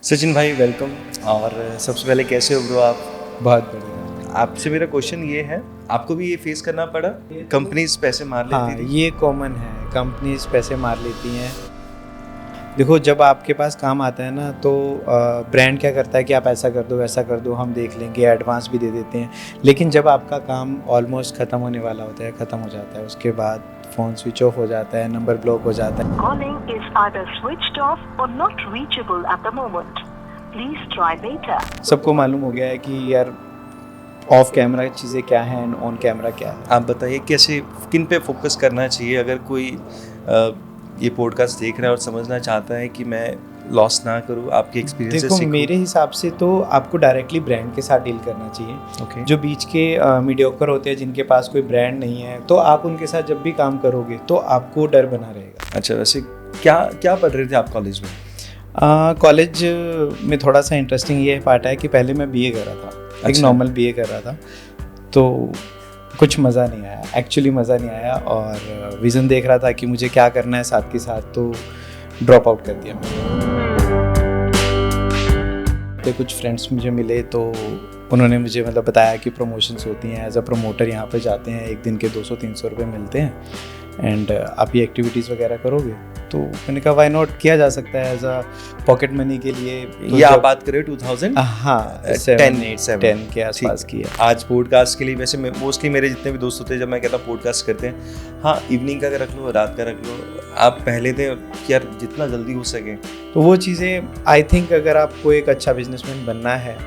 सचिन भाई वेलकम। और सबसे पहले कैसे हो ब्रो आप? बहुत बढ़िया। आपसे मेरा क्वेश्चन ये है, आपको भी ये फेस करना पड़ा? कंपनीज पैसे मार लेती हाँ, थी? ये कॉमन है, कंपनीज पैसे मार लेती हैं। देखो, जब आपके पास काम आता है ना तो ब्रांड क्या करता है कि आप ऐसा कर दो वैसा कर दो, हम देख लेंगे, एडवांस भी दे देते हैं। लेकिन जब आपका काम ऑलमोस्ट ख़त्म होने वाला होता है, ख़त्म हो जाता है, उसके बाद फ़ोन स्विच ऑफ हो जाता है, नंबर ब्लॉक हो जाता है। Calling is either switched off or not reachable at the moment. Please try later. सबको मालूम हो गया है कि यार ऑफ कैमरा चीज़ें क्या हैं एंड ऑन कैमरा क्या है। आप बताइए कैसे, किन पे फोकस करना चाहिए अगर कोई ये पॉडकास्ट देख रहा है और समझना चाहता है कि मैं लॉस ना करूँ, आपके एक्सपीरियंस से देखो, सीखूं? मेरे हिसाब से तो आपको डायरेक्टली ब्रांड के साथ डील करना चाहिए। ओके। जो बीच के मीडियोकर होते हैं जिनके पास कोई ब्रांड नहीं है, तो आप उनके साथ जब भी काम करोगे तो आपको डर बना रहेगा। अच्छा, वैसे क्या क्या पढ़ रहे थे आप कॉलेज में? कॉलेज में थोड़ा सा इंटरेस्टिंग ये पार्ट है कि पहले मैं बीए कर रहा था, एक अच्छा। नॉर्मल बीए कर रहा था, तो कुछ मज़ा नहीं आया, एक्चुअली मज़ा नहीं आया। और विज़न देख रहा था कि मुझे क्या करना है साथ के साथ, तो ड्रॉप आउट कर दिया मैंने। तो कुछ फ्रेंड्स मुझे मिले तो उन्होंने मुझे बताया कि प्रमोशंस होती हैं, एज अ प्रमोटर यहाँ पे जाते हैं, एक दिन के 200-300 रुपये मिलते हैं एंड आप ये एक्टिविटीज़ वगैरह करोगे। तो मैंने कहा वाई नॉट, किया जा सकता है एज अ पॉकेट मनी के लिए। तो ये आप बात कर रहे हो 2000? हाँ, 10 के आसपास की है। आज पॉडकास्ट के लिए वैसे मोस्टली मेरे जितने भी दोस्त होते हैं, जब मैं कहता पॉडकास्ट करते हैं, हाँ इवनिंग का रख लो, रात का रख लो, आप पहले थे कि यार जितना जल्दी हो सके। तो वो चीज़ें आई थिंक अगर आपको एक अच्छा बिजनेसमैन बनना है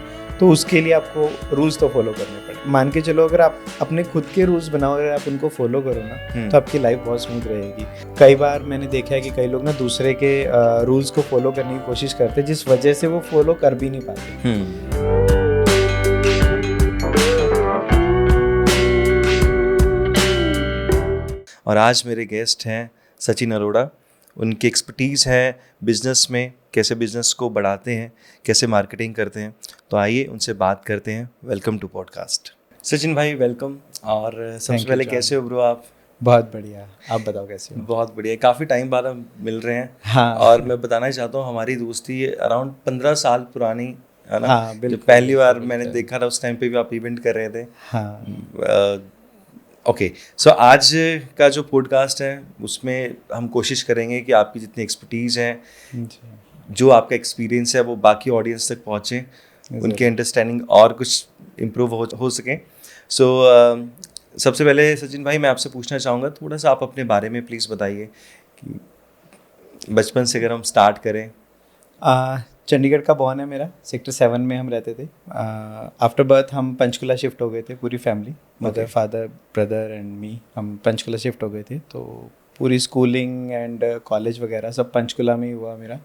तो उसके लिए आपको रूल्स तो फॉलो करने पड़े। मान के चलो, अगर आप अपने खुद के रूल्स बनाओ, अगर आप उनको फॉलो करो ना तो आपकी लाइफ बहुत स्मूथ रहेगी। कई बार मैंने देखा है कि कई लोग ना दूसरे के रूल्स को फॉलो करने की कोशिश करते हैं, जिस वजह से वो फॉलो कर भी नहीं पाते। और आज मेरे गेस्ट हैं सचिन अरोड़ा। उनकी एक्सपर्टीज़ है बिजनेस में, कैसे बिजनेस को बढ़ाते हैं, कैसे मार्केटिंग करते हैं। तो आइए उनसे बात करते हैं। Welcome to podcast. सचिन भाई वेलकम। और सबसे पहले कैसे हो ब्रो आप? बहुत बढ़िया, आप बताओ कैसे हो? बहुत बढ़िया, काफ़ी टाइम बाद हम मिल रहे हैं। हाँ। और मैं बताना चाहता हूँ हमारी दोस्ती अराउंड 15 साल पुरानी है ना। हाँ, जब बिल्कुल, पहली बार बिल्कुल, मैंने देखा था उस टाइम पे भी आप इवेंट कर रहे थे। हाँ। ओके, सो आज का जो पॉडकास्ट है उसमें हम कोशिश करेंगे कि आपकी जितनी एक्सपर्टीज़ है, जो आपका एक्सपीरियंस है, वो बाकी ऑडियंस तक पहुँचे, उनकी अंडरस्टैंडिंग और कुछ इम्प्रूव हो सके। सो सबसे पहले सचिन भाई मैं आपसे पूछना चाहूँगा, थोड़ा सा आप अपने बारे में प्लीज़ बताइए कि बचपन से अगर हम स्टार्ट करें। चंडीगढ़ का बॉर्न है मेरा, सेक्टर 7 में हम रहते थे। आफ्टर बर्थ हम पंचकुला शिफ्ट हो गए थे, पूरी family, mother father brother and me, हम पंचकुला शिफ्ट हो गए थे। तो पूरी स्कूलिंग एंड कॉलेज वगैरह सब पंचकुला में ही हुआ मेरा।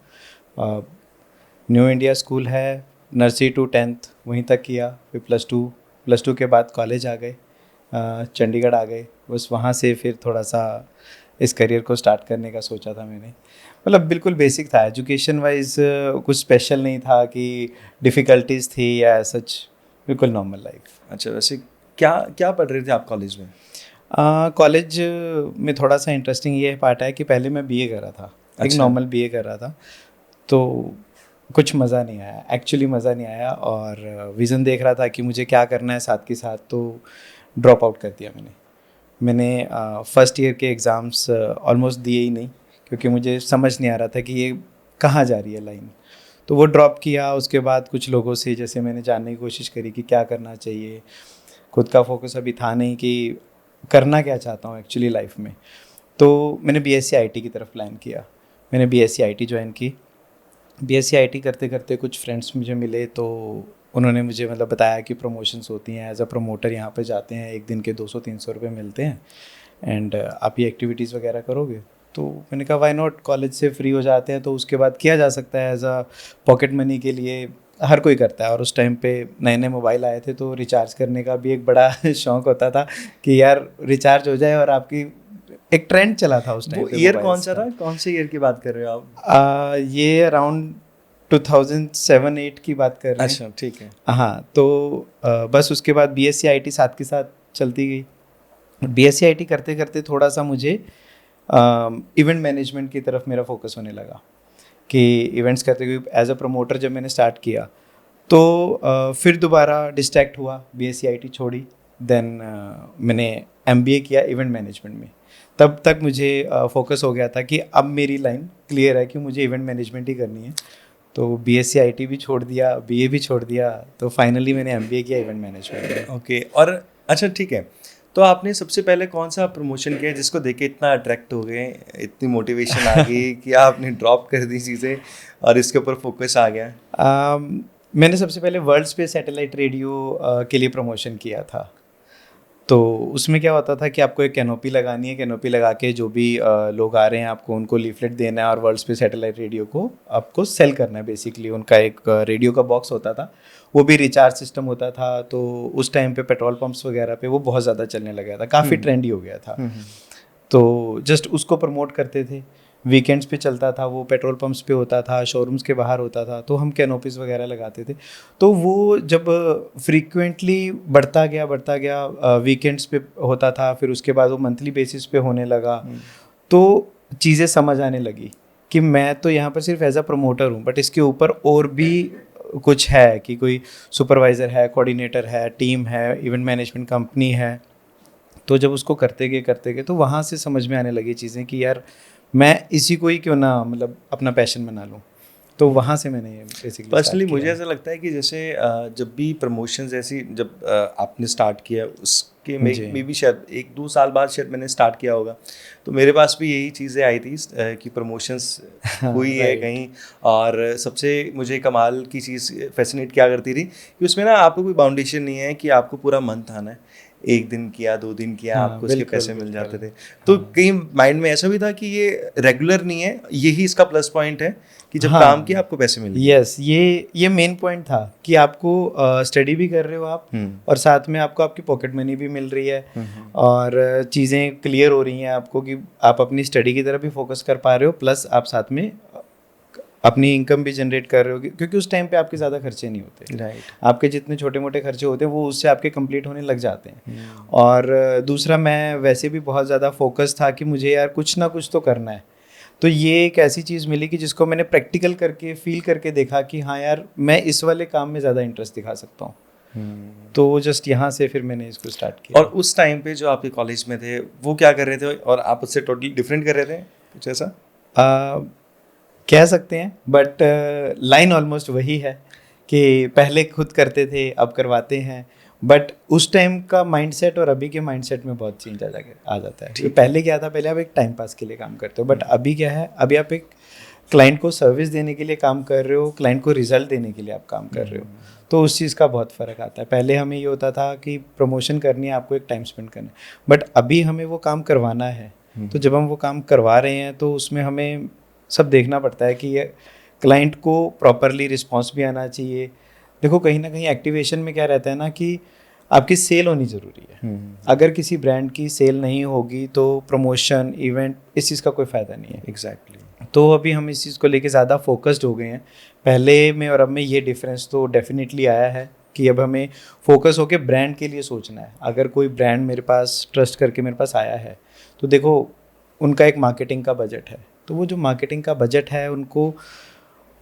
न्यू इंडिया स्कूल है, नर्सरी टू 10th वहीं तक किया। फिर प्लस टू के बाद कॉलेज आ गए, चंडीगढ़ आ गए। बस वहाँ से फिर थोड़ा सा इस करियर को स्टार्ट करने का सोचा था मैंने। बिल्कुल बेसिक था, एजुकेशन वाइज कुछ स्पेशल नहीं था कि डिफ़िकल्टीज थी या सच, बिल्कुल नॉर्मल लाइफ। अच्छा, वैसे क्या क्या पढ़ रहे थे आप कॉलेज में? कॉलेज में थोड़ा सा इंटरेस्टिंग ये पार्ट है कि पहले मैं बीए कर रहा था, एक अच्छा। नॉर्मल बीए कर रहा था, तो कुछ मज़ा नहीं आया, एक्चुअली मज़ा नहीं आया। और विज़न देख रहा था कि मुझे क्या करना है साथ के साथ, तो ड्रॉप आउट कर दिया मैंने फर्स्ट ईयर के एग्ज़ाम्स ऑलमोस्ट दिए ही नहीं, क्योंकि मुझे समझ नहीं आ रहा था कि ये कहाँ जा रही है लाइन। तो वो ड्रॉप किया। उसके बाद कुछ लोगों से जैसे मैंने जानने की कोशिश करी कि क्या करना चाहिए। खुद का फोकस अभी था नहीं कि करना क्या चाहता हूँ एक्चुअली लाइफ में। तो मैंने बीएससी आईटी की तरफ प्लान किया। मैंने बीएससी आईटी ज्वाइन की। बीएससी आईटी करते करते कुछ फ्रेंड्स मुझे मिले तो उन्होंने मुझे बताया कि प्रमोशंस होती हैं, एज अ प्रमोटर यहाँ पे जाते हैं, एक दिन के 200-300 रुपये मिलते हैं एंड आप ये एक्टिविटीज़ वगैरह करोगे। तो मैंने कहा वाई नॉट, कॉलेज से फ्री हो जाते हैं तो उसके बाद किया जा सकता है, एज अ पॉकेट मनी के लिए हर कोई करता है। और उस टाइम पे नए नए मोबाइल आए थे तो रिचार्ज करने का भी एक बड़ा शौक़ होता था कि यार रिचार्ज हो जाए। और आपकी एक ट्रेंड चला था उस टाइम पे। ईयर कौन सा था, कौन से ईयर की बात कर रहे हो आप? ये अराउंड 2007-8 की बात कर रहे हैं। अच्छा, ठीक है। हाँ, तो बस उसके बाद बीएससी आईटी साथ के साथ चलती गई। बीएससी आईटी करते करते थोड़ा सा मुझे इवेंट मैनेजमेंट की तरफ मेरा फोकस होने लगा। कि इवेंट्स करते हुए एज अ प्रमोटर जब मैंने स्टार्ट किया तो फिर दोबारा डिस्ट्रैक्ट हुआ, BSc IT छोड़ी, देन मैंने MBA किया इवेंट मैनेजमेंट में। तब तक मुझे फोकस हो गया था कि अब मेरी लाइन क्लियर है कि मुझे इवेंट मैनेजमेंट ही करनी है। तो BSc IT भी छोड़ दिया, BA भी छोड़ दिया, तो फाइनली मैंने MBA किया इवेंट मैनेजमेंट में। ओके, और अच्छा ठीक है, तो आपने सबसे पहले कौन सा प्रमोशन किया जिसको देख के इतना अट्रैक्ट हो गए, इतनी मोटिवेशन आ गई कि आपने ड्रॉप कर दी चीज़ें और इसके ऊपर फोकस आ गया? मैंने सबसे पहले वर्ल्ड स्पेस सैटेलाइट रेडियो के लिए प्रमोशन किया था। तो उसमें क्या होता था कि आपको एक कैनोपी लगानी है, कैनोपी लगा के जो भी लोग आ रहे हैं आपको उनको लीफलेट देना है और वर्ल्ड स्पेस सैटेलाइट रेडियो को आपको सेल करना है। बेसिकली उनका एक रेडियो का बॉक्स होता था, वो भी रिचार्ज सिस्टम होता था। तो उस टाइम पे पेट्रोल पंप्स वगैरह पे वो बहुत ज़्यादा चलने लगा था, काफ़ी ट्रेंडी हो गया था। तो जस्ट उसको प्रमोट करते थे, वीकेंड्स पे चलता था, वो पेट्रोल पंप्स पे होता था, शोरूम्स के बाहर होता था, तो हम कैनोपीज़ वगैरह लगाते थे। तो वो जब फ्रीक्वेंटली बढ़ता गया वीकेंड्स पे होता था, फिर उसके बाद वो मंथली बेसिस पे होने लगा, तो चीज़ें समझ आने लगी कि मैं तो यहाँ पर सिर्फ एज अ प्रमोटर हूँ, बट इसके ऊपर और भी कुछ है कि कोई सुपरवाइज़र है, कोऑर्डिनेटर है, टीम है, इवेंट मैनेजमेंट कंपनी है। तो जब उसको करते गए तो वहाँ से समझ में आने लगी चीज़ें कि यार मैं इसी को ही क्यों ना मतलब अपना पैशन बना लूँ। तो वहाँ से मैंने बेसिकली पर्सनली मुझे ऐसा लगता है कि जैसे जब भी प्रमोशंस ऐसी जब आपने स्टार्ट किया उसके मे भी शायद 1-2 साल बाद शायद मैंने स्टार्ट किया होगा, तो मेरे पास भी यही चीज़ें आई थी कि प्रमोशंस हुई है कहीं। और सबसे मुझे कमाल की चीज़ फैसिनेट क्या करती थी कि उसमें ना आपको कोई बाउंडेशन नहीं है कि आपको पूरा मंथ आना है, 1 दिन किया 2 दिन किया, आपको उसके पैसे मिल जाते थे। तो कहीं माइंड में ऐसा भी था कि ये रेगुलर नहीं है, यही इसका प्लस पॉइंट है कि जब काम किया आपको पैसे मिल गए। यस, ये मेन पॉइंट था कि आपको स्टडी भी कर रहे हो आप और साथ में आपको आपकी पॉकेट मनी भी मिल रही है और चीज़ें क्लियर हो रही हैं आपको कि आप अपनी स्टडी की तरफ भी फोकस कर पा रहे हो, प्लस आप साथ में अपनी इनकम भी जनरेट कर रहे हो, क्योंकि उस टाइम पे आपके ज़्यादा खर्चे नहीं होते। राइट, आपके जितने छोटे मोटे खर्चे होते हैं वो उससे आपके कंप्लीट होने लग जाते हैं। और दूसरा, मैं वैसे भी बहुत ज़्यादा फोकस था कि मुझे यार कुछ ना कुछ तो करना है। तो ये एक ऐसी चीज़ मिली कि जिसको मैंने प्रैक्टिकल करके फील करके देखा कि हाँ यार मैं इस वाले काम में ज़्यादा इंटरेस्ट दिखा सकता हूँ। तो जस्ट यहाँ से फिर मैंने इसको स्टार्ट किया। और उस टाइम पे जो आपके कॉलेज में थे वो क्या कर रहे थे और आप उससे टोटली डिफरेंट कर रहे थे कुछ ऐसा? कह सकते हैं, बट लाइन ऑलमोस्ट वही है कि पहले खुद करते थे अब करवाते हैं, बट उस टाइम का माइंडसेट और अभी के माइंडसेट में बहुत चेंज आ जाता है। तो पहले क्या था, पहले आप एक टाइम पास के लिए काम करते हो, बट अभी क्या है, अभी आप एक क्लाइंट को सर्विस देने के लिए काम कर रहे हो, क्लाइंट को रिजल्ट देने के लिए आप काम कर रहे हो। तो उस चीज़ का बहुत फ़र्क आता है। पहले हमें ये होता था कि प्रमोशन करनी है, आपको एक टाइम स्पेंड करना है, बट अभी हमें वो काम करवाना है। तो जब हम वो काम करवा रहे हैं तो उसमें हमें सब देखना पड़ता है कि ये क्लाइंट को प्रॉपरली रिस्पॉन्स भी आना चाहिए। देखो कहीं ना कहीं एक्टिवेशन में क्या रहता है ना कि आपकी सेल होनी ज़रूरी है। अगर किसी ब्रांड की सेल नहीं होगी तो प्रमोशन इवेंट इस चीज़ का कोई फ़ायदा नहीं है। एग्जैक्टली। तो अभी हम इस चीज़ को लेके ज़्यादा फोकस्ड हो गए हैं। पहले में और अब में ये डिफरेंस तो डेफिनेटली आया है कि अब हमें फोकस होके ब्रांड के लिए सोचना है। अगर कोई ब्रांड मेरे पास ट्रस्ट करके मेरे पास आया है तो देखो उनका एक मार्केटिंग का बजट है, तो वो जो मार्केटिंग का बजट है उनको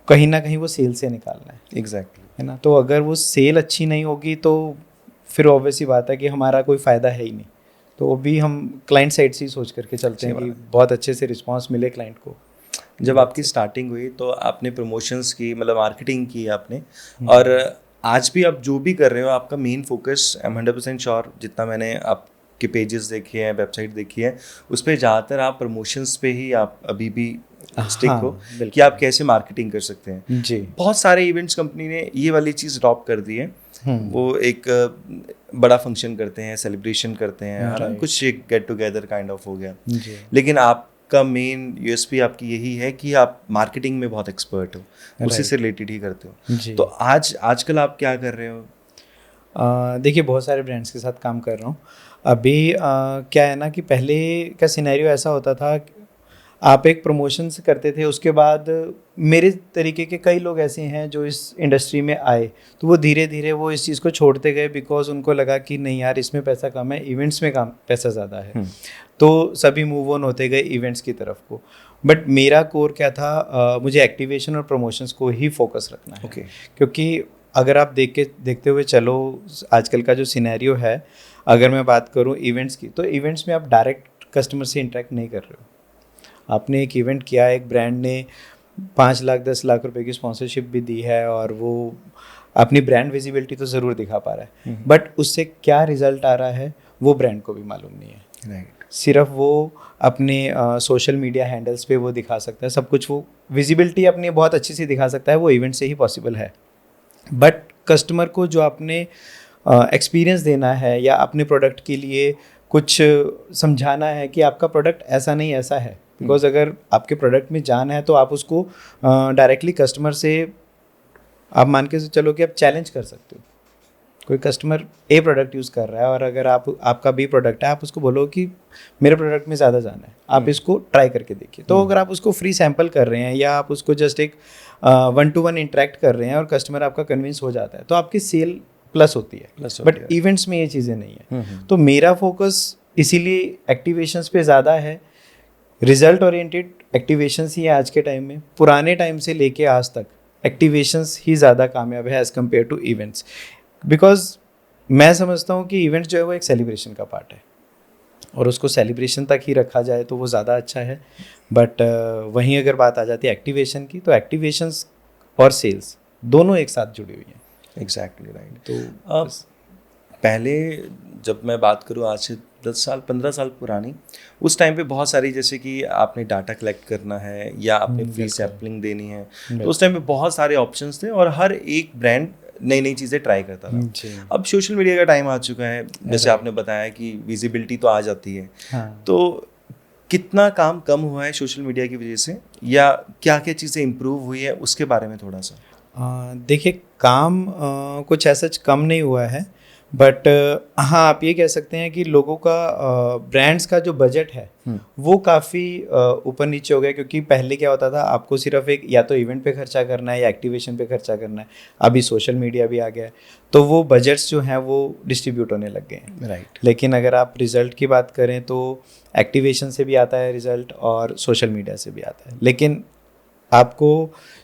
कहीं ना कहीं वो सेल से निकालना है। एग्जैक्टली, है ना। तो अगर वो सेल अच्छी नहीं होगी तो फिर ऑब्वियस सी बात है कि हमारा कोई फ़ायदा है ही नहीं। तो अभी हम क्लाइंट साइड से ही सोच करके चलते हैं कि बहुत अच्छे से रिस्पांस मिले क्लाइंट को। जब आपकी स्टार्टिंग हुई तो आपने प्रमोशंस की, मतलब मार्केटिंग की आपने, और आज भी आप जो भी कर रहे हो आपका main focus, I am 100% sure, जितना मैंने आपके पेजेस देखे हैं, वेबसाइट देखी है, उस पर ज़्यादातर आप प्रमोशंस पे ही आप अभी भी स्टिक हो कि आप कैसे मार्केटिंग कर सकते हैं। जी, बहुत सारे इवेंट्स कंपनी ने ये वाली चीज़ ड्रॉप कर दी है। वो एक बड़ा फंक्शन करते हैं, सेलिब्रेशन करते हैं, कुछ एक गेट टुगेदर काइंड ऑफ हो गया। लेकिन आपका मेन यूएसपी आपकी यही है कि आप मार्केटिंग में बहुत एक्सपर्ट हो, उसी से रिलेटेड ही करते हो। तो आजकल आप क्या कर रहे हो? देखिए बहुत सारे ब्रांड्स के साथ काम कर रहा हूँ अभी। क्या है ना कि पहले का सिनेरियो ऐसा होता था, आप एक प्रमोशन से करते थे, उसके बाद मेरे तरीके के कई लोग ऐसे हैं जो इस इंडस्ट्री में आए तो वो धीरे धीरे वो इस चीज़ को छोड़ते गए, बिकॉज उनको लगा कि नहीं यार इसमें पैसा कम है, इवेंट्स में काम पैसा ज़्यादा है। तो सभी मूव ऑन होते गए इवेंट्स की तरफ को। बट मेरा कोर क्या था, मुझे एक्टिवेशन और प्रमोशंस को ही फोकस रखना है। Okay. क्योंकि अगर आप देखते हुए चलो, आजकल का जो सिनेरियो है, अगर मैं बात करूँ इवेंट्स की, तो इवेंट्स में आप डायरेक्ट कस्टमर से इंटरेक्ट नहीं कर रहे हो। आपने एक इवेंट किया, एक ब्रांड ने 5 लाख 10 लाख रुपए की स्पॉन्सरशिप भी दी है और वो अपनी ब्रांड विजिबिलिटी तो ज़रूर दिखा पा रहा है, बट उससे क्या रिजल्ट आ रहा है वो ब्रांड को भी मालूम नहीं है। Right. सिर्फ वो अपने सोशल मीडिया हैंडल्स पे वो दिखा सकता है सब कुछ, वो विजिबिलिटी अपनी बहुत अच्छी सी दिखा सकता है, वो इवेंट से ही पॉसिबल है। बट कस्टमर को जो आपने एक्सपीरियंस देना है या अपने प्रोडक्ट के लिए कुछ समझाना है कि आपका प्रोडक्ट ऐसा नहीं ऐसा है, बिकॉज अगर आपके प्रोडक्ट में जान है तो आप उसको डायरेक्टली कस्टमर से आप मान के चलो कि आप चैलेंज कर सकते हो। कोई कस्टमर ए प्रोडक्ट यूज़ कर रहा है और अगर आपका बी प्रोडक्ट है, आप उसको बोलो कि मेरे प्रोडक्ट में ज़्यादा जाना है, आप इसको ट्राई करके देखिए। तो अगर आप उसको फ्री सैंपल कर रहे हैं या आप उसको जस्ट एक 1-to-1 इंटरेक्ट कर रहे हैं और कस्टमर आपका कन्विंस हो जाता है, तो आपकी सेल प्लस होती है। बट इवेंट्स में ये चीज़ें नहीं है। तो मेरा फोकस इसीलिए एक्टिवेशंस पे ज़्यादा है। रिजल्ट ओरिएंटेड एक्टिवेशंस ही है आज के टाइम में। पुराने टाइम से लेके आज तक एक्टिवेशंस ही ज़्यादा कामयाब है as compared to events. Because मैं समझता हूँ कि इवेंट्स जो है वो एक सेलिब्रेशन का पार्ट है और उसको सेलिब्रेशन तक ही रखा जाए तो वो ज़्यादा अच्छा है। बट वहीं अगर बात आ जाती है एक्टिवेशन की, तो एक्टिवेशंस और सेल्स दोनों एक साथ जुड़ी हुई हैं। Exactly right. तो पहले जब मैं बात करूँ आज से 10 साल 15 साल पुरानी, उस टाइम पे बहुत सारी, जैसे कि आपने डाटा कलेक्ट करना है या आपने फ्री सैम्पलिंग देनी है, तो उस टाइम पे बहुत सारे ऑप्शंस थे और हर एक ब्रांड नई नई चीज़ें ट्राई करता था। अब सोशल मीडिया का टाइम आ चुका है, जैसे आपने बताया कि विजिबिलिटी तो आ जाती है। तो कितना काम कम हुआ है सोशल मीडिया की वजह से, या क्या क्या चीज़ें इम्प्रूव हुई है, उसके बारे में थोड़ा सा। देखिए, काम कुछ ऐसा कम नहीं हुआ है, बट हाँ आप ये कह सकते हैं कि लोगों का ब्रांड्स का जो बजट है वो काफ़ी ऊपर नीचे हो गया। क्योंकि पहले क्या होता था, आपको सिर्फ एक या तो इवेंट पे खर्चा करना है या एक्टिवेशन पे खर्चा करना है, अभी सोशल मीडिया भी आ गया है, तो वो बजट्स जो हैं वो डिस्ट्रीब्यूट होने लग गए हैं। राइट। लेकिन अगर आप रिज़ल्ट की बात करें तो एक्टिवेशन से भी आता है रिज़ल्ट और सोशल मीडिया से भी आता है, लेकिन आपको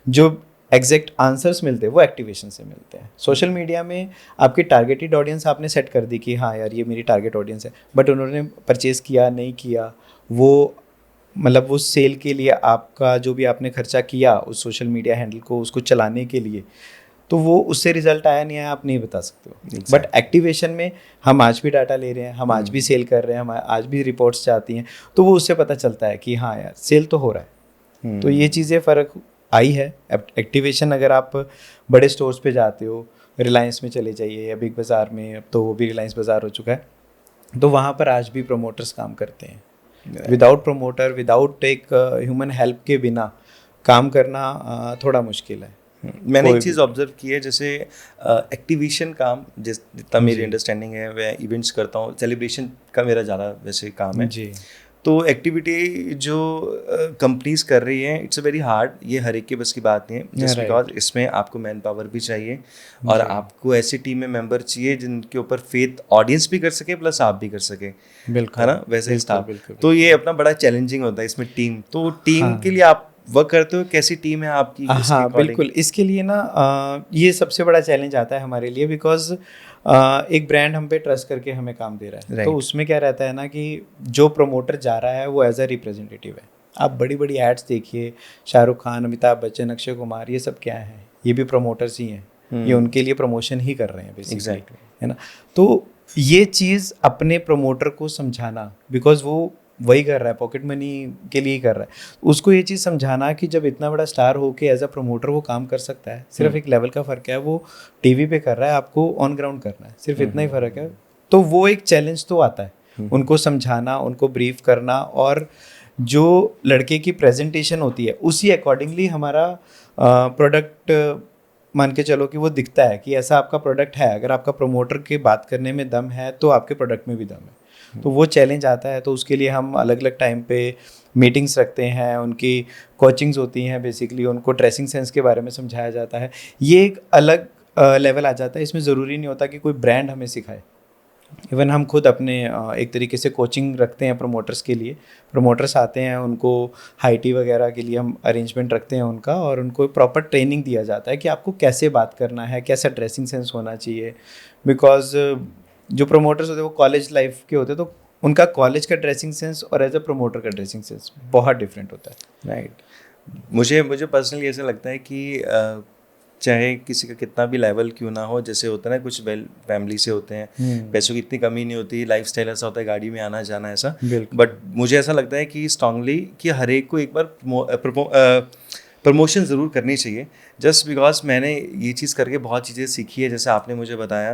जो एग्जैक्ट आंसर्स मिलते हैं वो एक्टिवेशन से मिलते हैं। सोशल मीडिया में आपकी टारगेटेड ऑडियंस आपने सेट कर दी कि हाँ यार ये मेरी टारगेट ऑडियंस है, बट उन्होंने परचेज़ किया नहीं किया, वो मतलब वो सेल के लिए आपका जो भी आपने खर्चा किया उस सोशल मीडिया हैंडल को उसको चलाने के लिए, तो वो उससे रिजल्ट आया नहीं आया आप नहीं बता सकते हो। बट एक्टिवेशन में हम आज भी डाटा ले रहे हैं, हम आज भी सेल कर रहे हैं, हम आज भी रिपोर्ट्स जाती हैं, तो वो उससे पता चलता है कि हाँ यार सेल तो हो रहा है। तो ये चीज़ें फ़र्क आई है। एक्टिवेशन अगर आप बड़े स्टोर्स पे जाते हो, रिलायंस में चले जाइए या बिग बाज़ार में, अब तो वो भी रिलायंस बाज़ार हो चुका है, तो वहाँ पर आज भी प्रमोटर्स काम करते हैं। विदाउट प्रमोटर, विदाउट एक ह्यूमन हेल्प के बिना काम करना थोड़ा मुश्किल है। मैंने एक चीज़ ऑब्जर्व की है, जैसे एक्टिवेशन काम जितना मेरी अंडरस्टैंडिंग है, मैं इवेंट्स करता हूँ, सेलिब्रेशन का मेरा ज़्यादा वैसे काम है जी। तो एक्टिविटी जो कंपनीज कर रही हैं, इट्स अ वेरी हार्ड, ये हर एक के बस की बात नहीं है, जस्ट बिकॉज इसमें आपको मैन पावर भी चाहिए और आपको ऐसी टीम में मेंबर चाहिए जिनके ऊपर फेथ ऑडियंस भी कर सके प्लस आप भी कर सके, बिल्कुल, है ना, वैसे ही स्टाफ। तो ये अपना बड़ा चैलेंजिंग होता है इसमें टीम। तो टीम के लिए आप वर्क करते हो, कैसी टीम है आपकी? हाँ बिल्कुल, इसके लिए ना ये सबसे बड़ा चैलेंज आता है हमारे लिए, बिकॉज एक ब्रांड हम पे ट्रस्ट करके हमें काम दे रहा है। तो उसमें क्या रहता है ना कि जो प्रमोटर जा रहा है वो एज अ रिप्रेजेंटेटिव है। आप बड़ी बड़ी एड्स देखिए, शाहरुख खान, अमिताभ बच्चन, अक्षय कुमार, ये सब क्या है, ये भी प्रमोटर्स ही हैं, ये उनके लिए प्रमोशन ही कर रहे हैं बेसिकली, है ना। तो ये चीज़ अपने प्रमोटर को समझाना, बिकॉज वो वही कर रहा है, पॉकेट मनी के लिए ही कर रहा है, उसको ये चीज़ समझाना कि जब इतना बड़ा स्टार हो के एज अ प्रमोटर वो काम कर सकता है, सिर्फ एक लेवल का फ़र्क है, वो टीवी पे कर रहा है, आपको ऑन ग्राउंड करना है, सिर्फ इतना ही फ़र्क है। तो वो एक चैलेंज तो आता है, उनको समझाना, उनको ब्रीफ करना, और जो लड़के की प्रेजेंटेशन होती है उसी अकॉर्डिंगली हमारा प्रोडक्ट मान के चलो कि वो दिखता है कि ऐसा आपका प्रोडक्ट है। अगर आपका प्रमोटर के बात करने में दम है तो आपके प्रोडक्ट में भी दम है। तो वो चैलेंज आता है, तो उसके लिए हम अलग अलग टाइम पे मीटिंग्स रखते हैं, उनकी कोचिंग्स होती हैं, बेसिकली उनको ड्रेसिंग सेंस के बारे में समझाया जाता है। ये एक अलग लेवल आ जाता है, इसमें ज़रूरी नहीं होता कि कोई ब्रांड हमें सिखाए, इवन हम खुद अपने एक तरीके से कोचिंग रखते हैं प्रमोटर्स के लिए। प्रमोटर्स आते हैं, उनको हाई टी वगैरह के लिए हम अरेंजमेंट रखते हैं उनका, और उनको प्रॉपर ट्रेनिंग दिया जाता है कि आपको कैसे बात करना है, कैसा ड्रेसिंग सेंस होना चाहिए। बिकॉज जो प्रमोटर्स होते हैं वो कॉलेज लाइफ के होते हैं, तो उनका कॉलेज का ड्रेसिंग सेंस और एज अ प्रमोटर का ड्रेसिंग सेंस बहुत डिफरेंट होता है। राइट। मुझे पर्सनली ऐसा लगता है कि चाहे किसी का कितना भी लेवल क्यों ना हो, जैसे होता है ना कुछ वेल फैमिली से होते हैं, पैसों की इतनी कमी नहीं होती, लाइफस्टाइल ऐसा होता है, गाड़ी में आना जाना ऐसा, बट मुझे ऐसा लगता है कि स्ट्रांगली कि हर एक को एक बार प्रमोशन ज़रूर करनी चाहिए। जस्ट बिकॉज मैंने ये चीज़ करके बहुत चीज़ें सीखी है, जैसे आपने मुझे बताया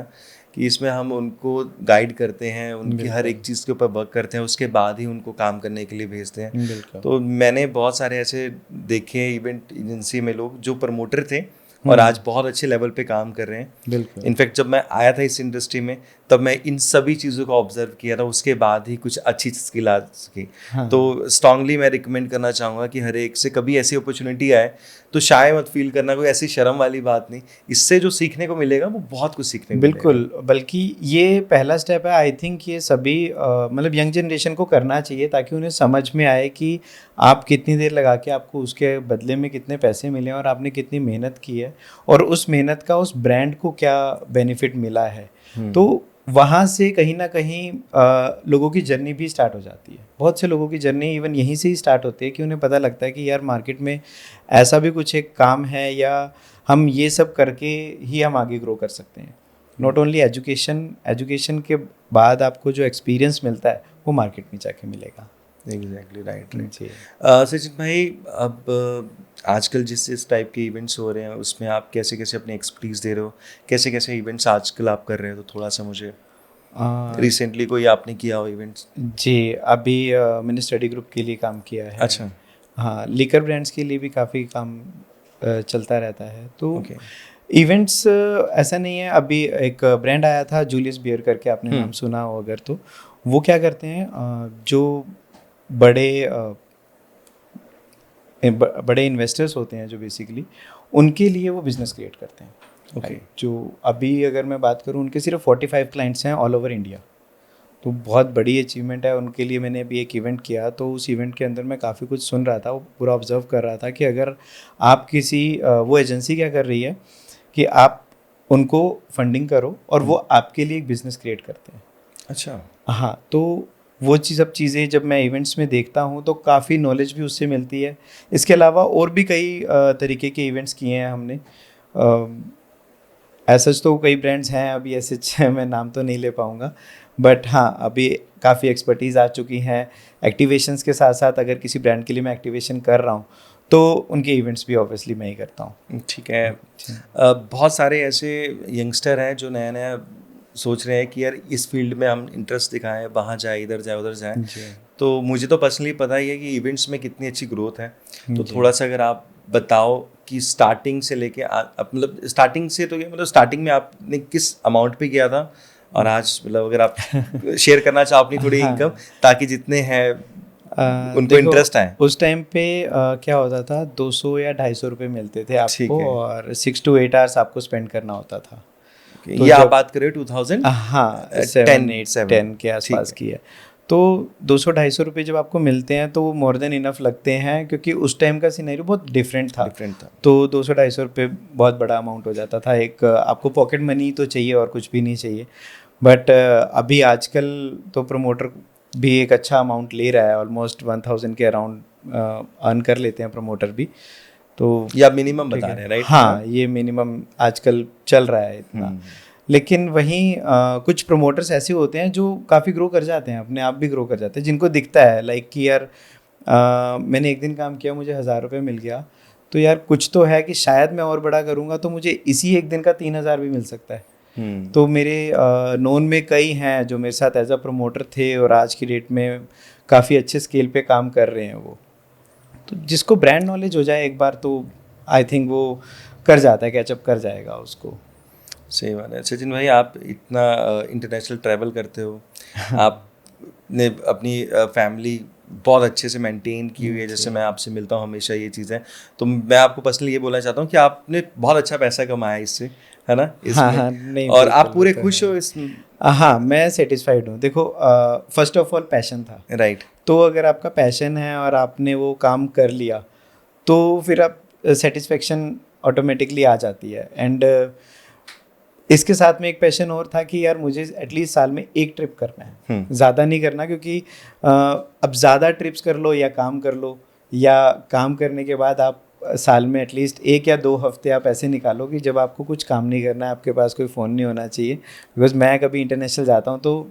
कि इसमें हम उनको गाइड करते हैं, उनकी हर एक चीज़ के ऊपर वर्क करते हैं, उसके बाद ही उनको काम करने के लिए भेजते हैं। तो मैंने बहुत सारे ऐसे देखे हैं इवेंट एजेंसी में लोग जो प्रमोटर थे और आज बहुत अच्छे लेवल पे काम कर रहे हैं। बिल्कुल। इनफैक्ट जब मैं आया था इस इंडस्ट्री में तब मैं इन सभी चीज़ों को ऑब्जर्व किया था, उसके बाद ही कुछ अच्छी स्किल आ सकी। हाँ। तो स्ट्रांगली मैं रिकमेंड करना चाहूँगा कि हर एक से कभी ऐसी अपॉर्चुनिटी आए तो शाय मत फील करना, कोई ऐसी शर्म वाली बात नहीं। इससे जो सीखने को मिलेगा वो बहुत कुछ सीखने को बिल्कुल, बल्कि ये पहला स्टेप है। आई थिंक ये सभी मतलब यंग जनरेशन को करना चाहिए, ताकि उन्हें समझ में आए कि आप कितनी देर लगा के आपको उसके बदले में कितने पैसे मिले और आपने कितनी मेहनत की है, और उस मेहनत का उस ब्रांड को क्या बेनिफिट मिला है। तो वहाँ से कहीं ना कहीं लोगों की जर्नी भी स्टार्ट हो जाती है। बहुत से लोगों की जर्नी इवन यहीं से ही स्टार्ट होती है कि उन्हें पता लगता है कि यार मार्केट में ऐसा भी कुछ एक काम है, या हम ये सब करके ही हम आगे ग्रो कर सकते हैं। नॉट ओनली एजुकेशन के बाद आपको जो एक्सपीरियंस मिलता है वो मार्केट में जाके मिलेगा। Exactly right. जी। सचिन भाई, अब आजकल जिस टाइप के इवेंट्स हो रहे हैं उसमें आप कैसे कैसे अपनी एक्सपर्टीज़ दे रहे हो, कैसे कैसे इवेंट्स आजकल आप कर रहे हो, तो थोड़ा सा मुझे रिसेंटली कोई आपने किया हो इवेंट्स? जी, अभी मैंने स्टडी ग्रुप के लिए काम किया है। अच्छा। हाँ, लिकर ब्रांड्स के लिए भी काफ़ी काम चलता रहता है। तो Okay. इवेंट्स ऐसा नहीं है। अभी एक ब्रांड आया था जूलियस बियर करके, आपने नाम सुना हो अगर, तो वो क्या करते हैं, जो बड़े इन्वेस्टर्स होते हैं जो बेसिकली उनके लिए वो बिज़नेस क्रिएट करते हैं। Okay. जो अभी अगर मैं बात करूँ, उनके सिर्फ 45 क्लाइंट्स हैं ऑल ओवर इंडिया। तो बहुत बड़ी अचीवमेंट है उनके लिए। मैंने अभी एक इवेंट किया, तो उस इवेंट के अंदर मैं काफ़ी कुछ सुन रहा था, वो पूरा ऑब्जर्व कर रहा था कि अगर आप किसी वो एजेंसी क्या कर रही है कि आप उनको फंडिंग करो और वो आपके लिए एक बिज़नेस क्रिएट करते हैं। अच्छा। हाँ, तो वो सब चीज़ें जब मैं इवेंट्स में देखता हूँ तो काफ़ी नॉलेज भी उससे मिलती है। इसके अलावा और भी कई तरीके के इवेंट्स किए हैं हमने। ऐसा तो कई ब्रांड्स हैं, अभी ऐसे मैं नाम तो नहीं ले पाऊँगा, बट हाँ, अभी काफ़ी एक्सपर्टीज़ आ चुकी हैं। एक्टिवेशंस के साथ साथ अगर किसी ब्रांड के लिए मैं एक्टिवेशन कर रहा हूँ तो उनके इवेंट्स भी ऑब्वियसली मैं ही करता हूँ। ठीक है। बहुत सारे ऐसे यंगस्टर हैं जो नया नया सोच रहे हैं कि यार इस फील्ड में हम इंटरेस्ट दिखाएं, वहाँ जाए, इधर जाए, उधर जाए। तो मुझे तो पर्सनली पता ही है कि इवेंट्स में कितनी अच्छी ग्रोथ है। तो थोड़ा सा अगर आप बताओ कि स्टार्टिंग से लेके मतलब स्टार्टिंग से तो ये मतलब स्टार्टिंग में आपने किस अमाउंट पे किया था और आज मतलब अगर आप शेयर करना चाहो अपनी थोड़ी इनकम, ताकि जितने हैं उनको इंटरेस्ट आए। उस टाइम पे क्या होता था, 200 या 250 रुपये मिलते थे आपको, और 6 to 8 आवर्स आपको स्पेंड करना होता था। तो ये आप बात कर रहे हो 2000? हाँ, 7-8-10 के आसपास की है। तो 200-250 रुपये जब आपको मिलते हैं तो वो मोर देन इनफ लगते हैं, क्योंकि उस टाइम का सिनेरियो बहुत डिफरेंट था। तो 200-250 रुपये बहुत बड़ा अमाउंट हो जाता था। एक आपको पॉकेट मनी तो चाहिए और कुछ भी नहीं चाहिए। बट अभी आजकल तो प्रमोटर भी एक अच्छा अमाउंट ले रहा है, ऑलमोस्ट 1000 के अराउंड अर्न कर लेते हैं प्रमोटर भी। तो या मिनिमम बता रहे हैं, राइट? हाँ, ये मिनिमम आजकल चल रहा है इतना। लेकिन वहीं कुछ प्रमोटर्स ऐसे होते हैं जो काफ़ी ग्रो कर जाते हैं, अपने आप भी ग्रो कर जाते हैं, जिनको दिखता है लाइक कि यार मैंने एक दिन काम किया, मुझे 1000 रुपये मिल गया, तो यार कुछ तो है कि शायद मैं और बड़ा करूँगा तो मुझे इसी एक दिन का 3000 भी मिल सकता है। तो मेरे नोन में कई हैं जो मेरे साथ एज अ प्रमोटर थे और आज की डेट में काफ़ी अच्छे स्केल पे काम कर रहे हैं वो। तो जिसको ब्रांड नॉलेज हो जाए एक बार तो आई थिंक वो कर जाता है, कैचअप कर जाएगा उसको। सही बात है। सचिन भाई, आप इतना इंटरनेशनल ट्रैवल करते हो, आपने अपनी फैमिली बहुत अच्छे से मेंटेन की हुई है, जैसे मैं आपसे मिलता हूँ हमेशा ये चीज़ें, तो मैं आपको पर्सनली ये बोलना चाहता हूँ कि आपने बहुत अच्छा पैसा कमाया इससे, है ना, हाँ इसमें, हाँ नहीं और बिल्कुल, आप पूरे वो तो खुश है। हो इस, हाँ मैं सेटिस्फाइड हूँ। देखो फर्स्ट ऑफ ऑल पैशन था, राइट, तो अगर आपका पैशन है और आपने वो काम कर लिया तो फिर आप सेटिस्फेक्शन ऑटोमेटिकली आ जाती है। एंड इसके साथ में एक पैशन और था कि यार मुझे एटलीस्ट साल में एक ट्रिप करना है, ज़्यादा नहीं करना, क्योंकि अब ज़्यादा ट्रिप्स कर लो या काम कर लो, या काम करने के बाद आप साल में एटलीस्ट 1 या 2 हफ्ते आप ऐसे निकालो कि जब आपको कुछ काम नहीं करना है, आपके पास कोई फ़ोन नहीं होना चाहिए। बिकॉज मैं कभी इंटरनेशनल जाता हूँ तो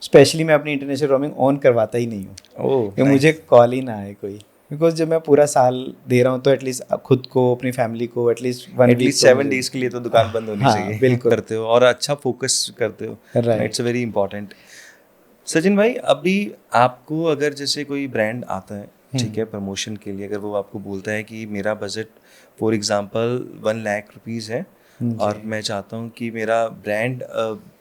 स्पेशली मैं अपनी इंटरनेशनल रोमिंग ऑन करवाता ही नहीं हूँ ओह कि मुझे कॉल ही ना आए कोई। बिकॉज जब मैं पूरा साल दे रहा हूँ तो एटलीस्ट खुद को, अपनी फैमिली को एटलीस्ट 1 वीक एटलीस्ट 7 डेज के लिए तो दुकान बंद होनी हाँ, चाहिए। बिल्कुल। करते हो और अच्छा फोकस करते हो, Right. It's very important. Sachin भाई, अभी आपको अगर जैसे कोई ब्रांड आता है, ठीक है, प्रमोशन के लिए, अगर वो आपको बोलता है कि मेरा budget for example 1 lakh rupees है और मैं चाहता हूँ कि मेरा ब्रांड,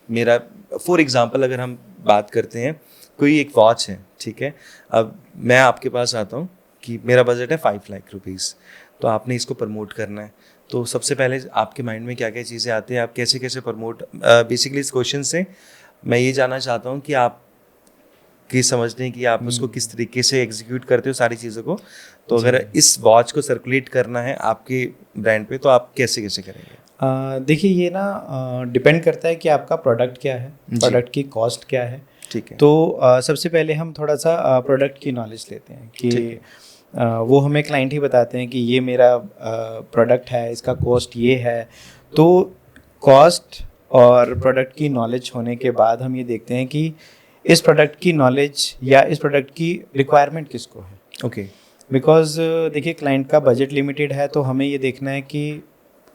मेरा फॉर एग्जांपल अगर हम बात करते हैं, कोई एक वॉच है, ठीक है, अब मैं आपके पास आता हूँ कि मेरा बजट है 5 लाख रुपीज़, तो आपने इसको प्रमोट करना है, तो सबसे पहले आपके माइंड में क्या क्या चीज़ें आती हैं, आप कैसे कैसे प्रमोट, बेसिकली इस क्वेश्चन से मैं ये जानना चाहता हूँ कि आप की समझने की आप उसको किस तरीके से एग्जीक्यूट करते हो सारी चीज़ों को, तो अगर इस वॉच को सर्कुलेट करना है आपके ब्रांड पे तो आप कैसे कैसे करेंगे? देखिए ये ना डिपेंड करता है कि आपका प्रोडक्ट क्या है, प्रोडक्ट की कॉस्ट क्या है। ठीक है, तो सबसे पहले हम थोड़ा सा प्रोडक्ट की नॉलेज लेते हैं कि वो हमें क्लाइंट ही बताते हैं कि ये मेरा प्रोडक्ट है, इसका कॉस्ट ये है। तो कॉस्ट और प्रोडक्ट की नॉलेज होने के बाद हम ये देखते हैं कि इस प्रोडक्ट की नॉलेज या इस प्रोडक्ट की रिक्वायरमेंट किसको है। ओके, बिकॉज देखिए क्लाइंट का बजट लिमिटेड है, तो हमें ये देखना है कि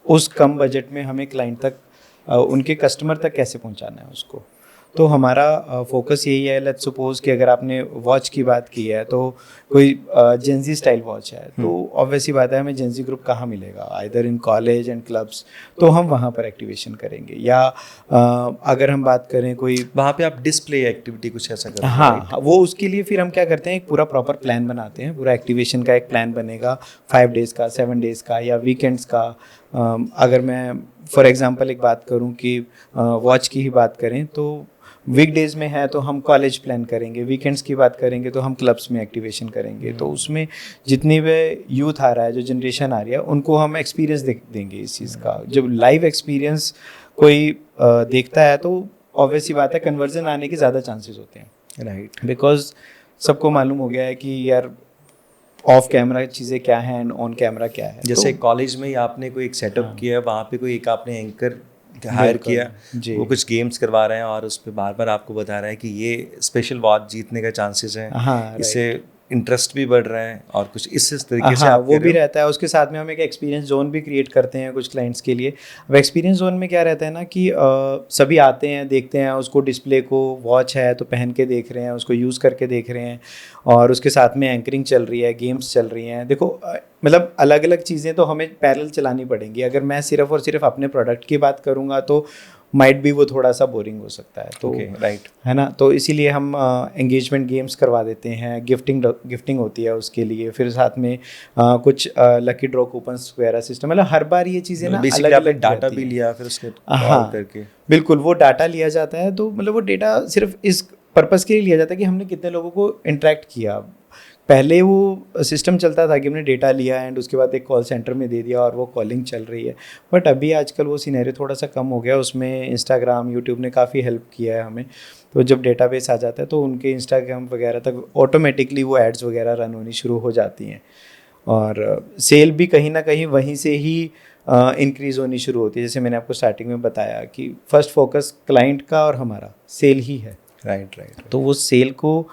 उस कम बजट में हमें क्लाइंट तक उनके कस्टमर तक कैसे पहुंचाना है उसको। तो हमारा फोकस यही है। लेट्स सपोज कि अगर आपने वॉच की बात की है तो कोई जेंजी स्टाइल वॉच है, तो ऑब्वियसली बात है हमें जेंजी ग्रुप कहाँ मिलेगा, either in college and clubs, तो हम वहाँ पर एक्टिवेशन करेंगे। या अगर हम बात करें कोई वहाँ पे आप डिस्प्ले एक्टिविटी कुछ ऐसा करते हैं? हाँ, वो उसके लिए फिर हम क्या करते हैं, एक पूरा प्रॉपर प्लान बनाते हैं। पूरा एक्टिवेशन का एक प्लान बनेगा, 5 डेज़ का, 7 डेज़ का या वीकेंड्स का। अगर मैं फॉर एग्जांपल एक बात करूं कि वॉच की ही बात करें तो वीकडेज में है तो हम कॉलेज प्लान करेंगे, वीकेंड्स की बात करेंगे तो हम क्लब्स में एक्टिवेशन करेंगे। तो उसमें जितनी वे यूथ आ रहा है, जो जनरेशन आ रही है, उनको हम एक्सपीरियंस देंगे इस चीज़ का। जब लाइव एक्सपीरियंस कोई देखता है तो ऑब्वियसली बात है कन्वर्जन आने के ज़्यादा चांसेस होते हैं, राइट, बिकॉज सबको मालूम हो गया है कि यार ऑफ कैमरा चीज़ें क्या हैं एंड ऑन कैमरा क्या है। जैसे तो कॉलेज में ही आपने कोई एक सेटअप किया, वहाँ पे कोई एक आपने एंकर हायर किया, जी। वो कुछ गेम्स करवा रहे हैं और उस पर बार बार आपको बता रहा है कि ये स्पेशल वॉच जीतने का चांसेस है, हाँ, इससे इंटरेस्ट भी बढ़ रहा है और कुछ इस तरीके से हाँ, आप वो भी रहता है। उसके साथ में हम एक एक्सपीरियंस जोन भी क्रिएट करते हैं कुछ क्लाइंट्स के लिए। अब एक्सपीरियंस जोन में क्या रहता है ना कि सभी आते हैं, देखते हैं उसको, डिस्प्ले को, वॉच है तो पहन के देख रहे हैं, उसको यूज़ करके देख रहे हैं, और उसके साथ में एंकरिंग चल रही है, गेम्स चल रही हैं। देखो मतलब अलग अलग चीज़ें तो हमें पैरेलल चलानी पड़ेंगी। अगर मैं सिर्फ और सिर्फ अपने प्रोडक्ट की बात करूँगा तो माइट भी वो थोड़ा सा बोरिंग हो सकता है। तो राइट, है ना, तो इसीलिए हम एंगेजमेंट गेम्स करवा देते हैं, गिफ्टिंग होती है उसके लिए, फिर साथ में कुछ लकी ड्रॉ कूपन्स वगैरह सिस्टम। मतलब हर बार ये चीज़ें ना अलग अलग डाटा भी लिया फिर उसके हाँ करके, बिल्कुल वो डाटा लिया जाता है। तो मतलब वो डेटा सिर्फ इस पर्पज़ के लिए लिया जाता है कि हमने कितने लोगों को इंटरेक्ट किया। पहले वो सिस्टम चलता था कि हमने डेटा लिया एंड उसके बाद एक कॉल सेंटर में दे दिया और वो कॉलिंग चल रही है। बट अभी आजकल वो सिनेरियो थोड़ा सा कम हो गया। उसमें इंस्टाग्राम, यूट्यूब ने काफ़ी हेल्प किया है हमें। तो जब डेटाबेस आ जाता है तो उनके इंस्टाग्राम वगैरह तक ऑटोमेटिकली वो एड्स वगैरह रन होनी शुरू हो जाती हैं, और सेल भी कहीं ना कहीं वहीं से ही इंक्रीज़ होनी शुरू होती है। जैसे मैंने आपको स्टार्टिंग में बताया कि फर्स्ट फोकस क्लाइंट का और हमारा सेल ही है। राइट, तो वो सेल को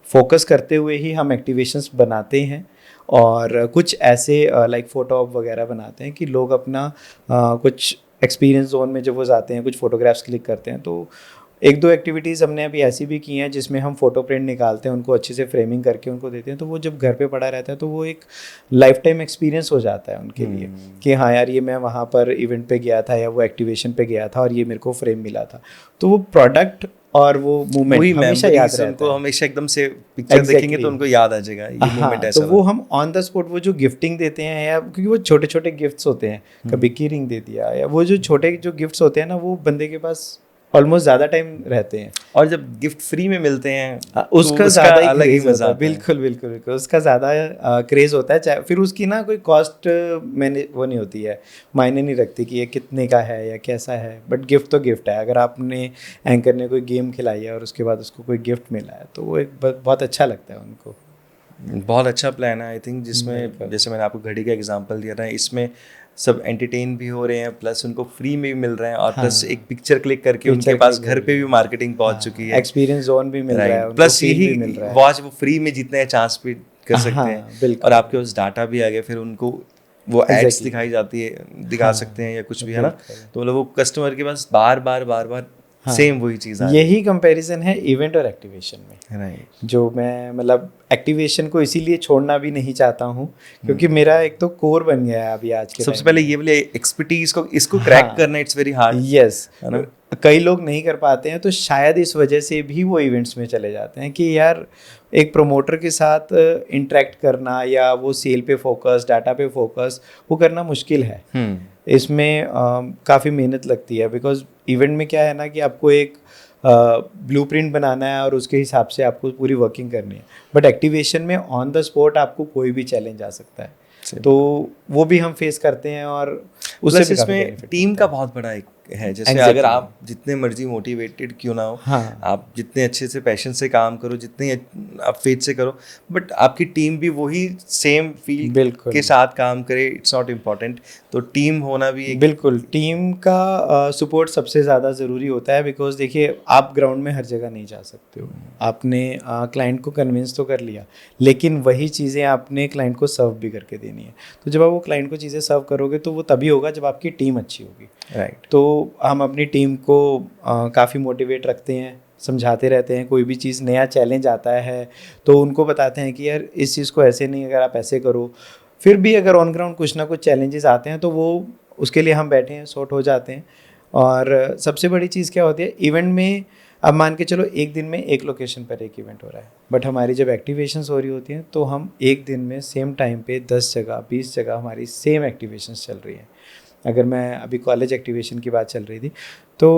फोकस करते हुए ही हम एक्टिवेशंस बनाते हैं, और कुछ ऐसे लाइक फोटो ऑप वगैरह बनाते हैं कि लोग अपना कुछ एक्सपीरियंस जोन में जब वो जाते हैं, कुछ फोटोग्राफ्स क्लिक करते हैं। तो 1-2 एक्टिविटीज़ हमने अभी ऐसी भी की हैं जिसमें हम फ़ोटो प्रिंट निकालते हैं, उनको अच्छे से फ्रेमिंग करके उनको देते हैं। तो वो जब घर पे पड़ा रहता है तो वो एक लाइफ टाइम एक्सपीरियंस हो जाता है उनके लिए कि हाँ यार ये मैं वहाँ पर इवेंट पे गया था या वो एक्टिवेशन पे गया था और ये मेरे को फ्रेम मिला था। तो वो प्रोडक्ट और वो मूवमेंट वही हमेशा याद memories रहता उनको है। हमेशा एकदम से पिक्चर देखेंगे तो उनको याद आ जाएगा ये हाँ, मोमेंट ऐसा तो वो हम ऑन द स्पॉट वो जो गिफ्टिंग देते हैं, या क्योंकि वो छोटे छोटे गिफ्ट्स होते हैं, कभी की रिंग दे दिया, या वो जो छोटे जो गिफ्ट्स होते हैं ना, वो बंदे के पास ऑलमोस्ट ज़्यादा टाइम रहते हैं। और जब गिफ्ट फ्री में मिलते हैं तो उसका ज़्यादा ही अलग ही क्रेज होता मजा है। आता है। बिल्कुल बिल्कुल बिल्कुल, उसका ज़्यादा क्रेज होता है। चाहे फिर उसकी ना कोई कॉस्ट मैंने वो नहीं होती है, मायने नहीं रखती कि ये कितने का है या कैसा है, बट गिफ्ट तो गिफ्ट है। अगर आपने एंकर ने कोई गेम खिलाई है और उसके बाद उसको कोई गिफ्ट मिला है, तो वो एक बहुत अच्छा लगता है उनको। बहुत अच्छा प्लान है आई थिंक, जिसमें जैसे मैंने आपको घड़ी का एग्जांपल दिया था, इसमें सब एंटरटेन भी हो रहे हैं, प्लस उनको फ्री में भी मिल रहे हैं, और प्लस एक पिक्चर क्लिक करके उनके पास घर पे भी मार्केटिंग पहुंच चुकी है, एक्सपीरियंस जोन भी मिल रहा है, उनको प्लस feel यही भी मिल रहा है। वॉच वो फ्री में जीतने हैं चांस भी कर सकते हैं, बिल्कुल। और आपके पास डाटा भी आ गया, फिर उनको वो एड्स Exactly. दिखाई जाती है, दिखा सकते हैं या कुछ भी, है ना, तो मतलब वो कस्टमर के पास बार बार सेम वही चीज़ आ रही यही कंपैरिजन है इवेंट और एक्टिवेशन में, है। राइट, जो मैं मतलब एक्टिवेशन को इसीलिए छोड़ना भी नहीं चाहता हूँ, क्योंकि मेरा एक तो कोर बन गया है अभी आज के सबसे पहले ये वाले एक्सपर्टीज को इसको क्रैक करना इट्स वेरी हार्ड। यस, है ना? कई लोग नहीं कर पाते हैं, तो शायद इस वजह से भी वो इवेंट्स में चले जाते हैं कि यार एक प्रोमोटर के साथ इंटरेक्ट करना या वो सेल पे फोकस, डाटा पे फोकस, वो करना मुश्किल है। इसमें काफ़ी मेहनत लगती है, बिकॉज इवेंट में क्या है ना कि आपको एक ब्लूप्रिंट बनाना है और उसके हिसाब से आपको पूरी वर्किंग करनी है, बट एक्टिवेशन में ऑन द स्पॉट आपको कोई भी चैलेंज आ सकता है, तो वो भी हम फेस करते हैं, और उससे प्लस भी काफी इसमें benefit टीम होता का बहुत बड़ा एक है, जैसे Exactly. अगर आप जितने मर्जी मोटिवेटेड क्यों ना हो, हाँ। आप जितने अच्छे से पैशन से काम करो, जितने आप फेथ से करो, बट आपकी टीम भी वही सेम फील बिल्कुल। के साथ काम करे, इट्स नॉट इम्पॉर्टेंट, तो टीम होना भी एक बिल्कुल, टीम का सपोर्ट सबसे ज़्यादा ज़रूरी होता है, बिकॉज देखिए आप ग्राउंड में हर जगह नहीं जा सकते हो। आपने क्लाइंट को कन्विंस तो कर लिया, लेकिन वही चीज़ें आपने क्लाइंट को सर्व भी करके देनी है। तो जब आप वो क्लाइंट को चीज़ें सर्व करोगे तो वो तभी होगा जब आपकी टीम अच्छी होगी। राइट। तो हम अपनी टीम को काफ़ी मोटिवेट रखते हैं, समझाते रहते हैं, कोई भी चीज़ नया चैलेंज आता है तो उनको बताते हैं कि यार इस चीज़ को ऐसे नहीं, अगर आप ऐसे करो। फिर भी अगर ऑन ग्राउंड कुछ ना कुछ चैलेंजेस आते हैं तो वो उसके लिए हम बैठे हैं, सॉर्ट हो जाते हैं। और सबसे बड़ी चीज़ क्या होती है इवेंट में, अब मान के चलो एक दिन में एक लोकेशन पर एक इवेंट हो रहा है, बट हमारी जब एक्टिवेशंस हो रही होती हैं तो हम एक दिन में सेम टाइम पे 10 जगह 20 जगह हमारी सेम एक्टिवेशंस चल रही हैं। अगर मैं अभी कॉलेज एक्टिवेशन की बात चल रही थी तो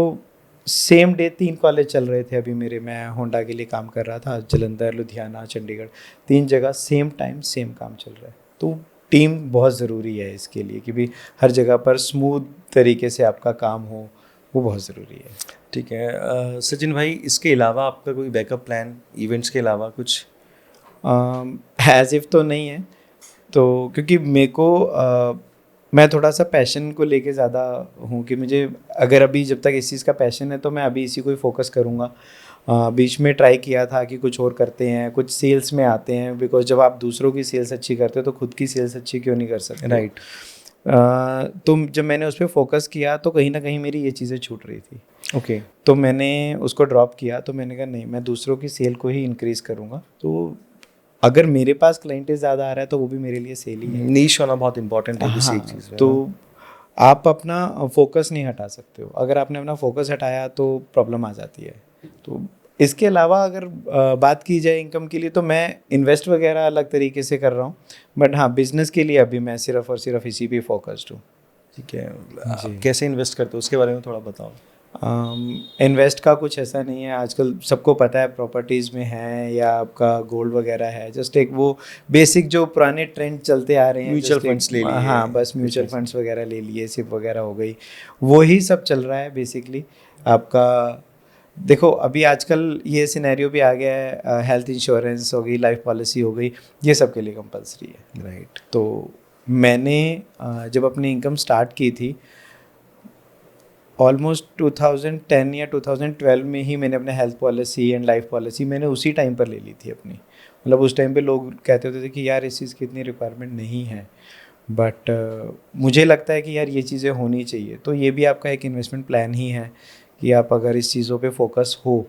सेम डे 3 कॉलेज चल रहे थे अभी मेरे, मैं होंडा के लिए काम कर रहा था, जलंधर, लुधियाना, चंडीगढ़, 3 जगह सेम टाइम सेम काम चल रहा है। तो टीम बहुत ज़रूरी है इसके लिए कि भी हर जगह पर स्मूथ तरीके से आपका काम हो, वो बहुत ज़रूरी है। ठीक है। सचिन भाई, इसके अलावा आपका कोई बैकअप प्लान इवेंट्स के अलावा कुछ? एज इफ़ तो नहीं है, तो क्योंकि मेरे को मैं थोड़ा सा पैशन को लेके ज़्यादा हूँ कि मुझे अगर अभी जब तक इस चीज़ का पैशन है तो मैं अभी इसी को ही फोकस करूँगा। बीच में ट्राई किया था कि कुछ और करते हैं, कुछ सेल्स में आते हैं, बिकॉज जब आप दूसरों की सेल्स अच्छी करते हो तो खुद की सेल्स अच्छी क्यों नहीं कर सकते। राइट। तो जब मैंने उस पर फोकस किया तो कहीं ना कहीं मेरी ये चीज़ें छूट रही थी। ओके। तो मैंने उसको ड्रॉप किया, तो मैंने कहा नहीं, मैं दूसरों की सेल को ही इंक्रीज़ करूँगा। तो अगर मेरे पास क्लाइंटेज ज़्यादा आ रहा है तो वो भी मेरे लिए सेल ही है। नीश होना बहुत इंपॉर्टेंट है किसी एक चीज़ में। तो आप अपना फोकस नहीं हटा सकते हो, अगर आपने अपना फोकस हटाया तो प्रॉब्लम आ जाती है। तो इसके अलावा अगर बात की जाए इनकम के लिए तो मैं इन्वेस्ट वगैरह अलग तरीके से कर रहा हूँ, बट हाँ बिजनेस के लिए अभी मैं सिर्फ और सिर्फ इसी पे फोकस्ड हूँ। ठीक है। आप कैसे इन्वेस्ट करते हो उसके बारे में थोड़ा बताओ। इन्वेस्ट का कुछ ऐसा नहीं है, आजकल सबको पता है प्रॉपर्टीज़ में है या आपका गोल्ड वगैरह है, जस्ट एक वो बेसिक जो पुराने ट्रेंड चलते आ रहे हैं, म्यूचुअल फंड्स ले लिए। हाँ बस म्यूचुअल फंड्स वगैरह ले लिए, सिप वगैरह हो गई, वही सब चल रहा है बेसिकली। आपका देखो अभी आजकल ये सिनेरियो भी आ गया है, हेल्थ इंश्योरेंस हो गई, लाइफ पॉलिसी हो गई, ये सब के लिए कंपलसरी है। राइट। तो मैंने जब अपनी इनकम स्टार्ट की थी ऑलमोस्ट 2010 या 2012 में ही मैंने अपने health policy and life policy मैंने उसी टाइम पर ले ली थी अपनी। मतलब उस टाइम पे लोग कहते होते थे कि यार इस चीज़ की इतनी रिक्वायरमेंट नहीं है, बट मुझे लगता है कि यार ये चीज़ें होनी चाहिए। तो ये भी आपका एक इन्वेस्टमेंट प्लान ही है कि आप अगर इस चीज़ों पे फोकस हो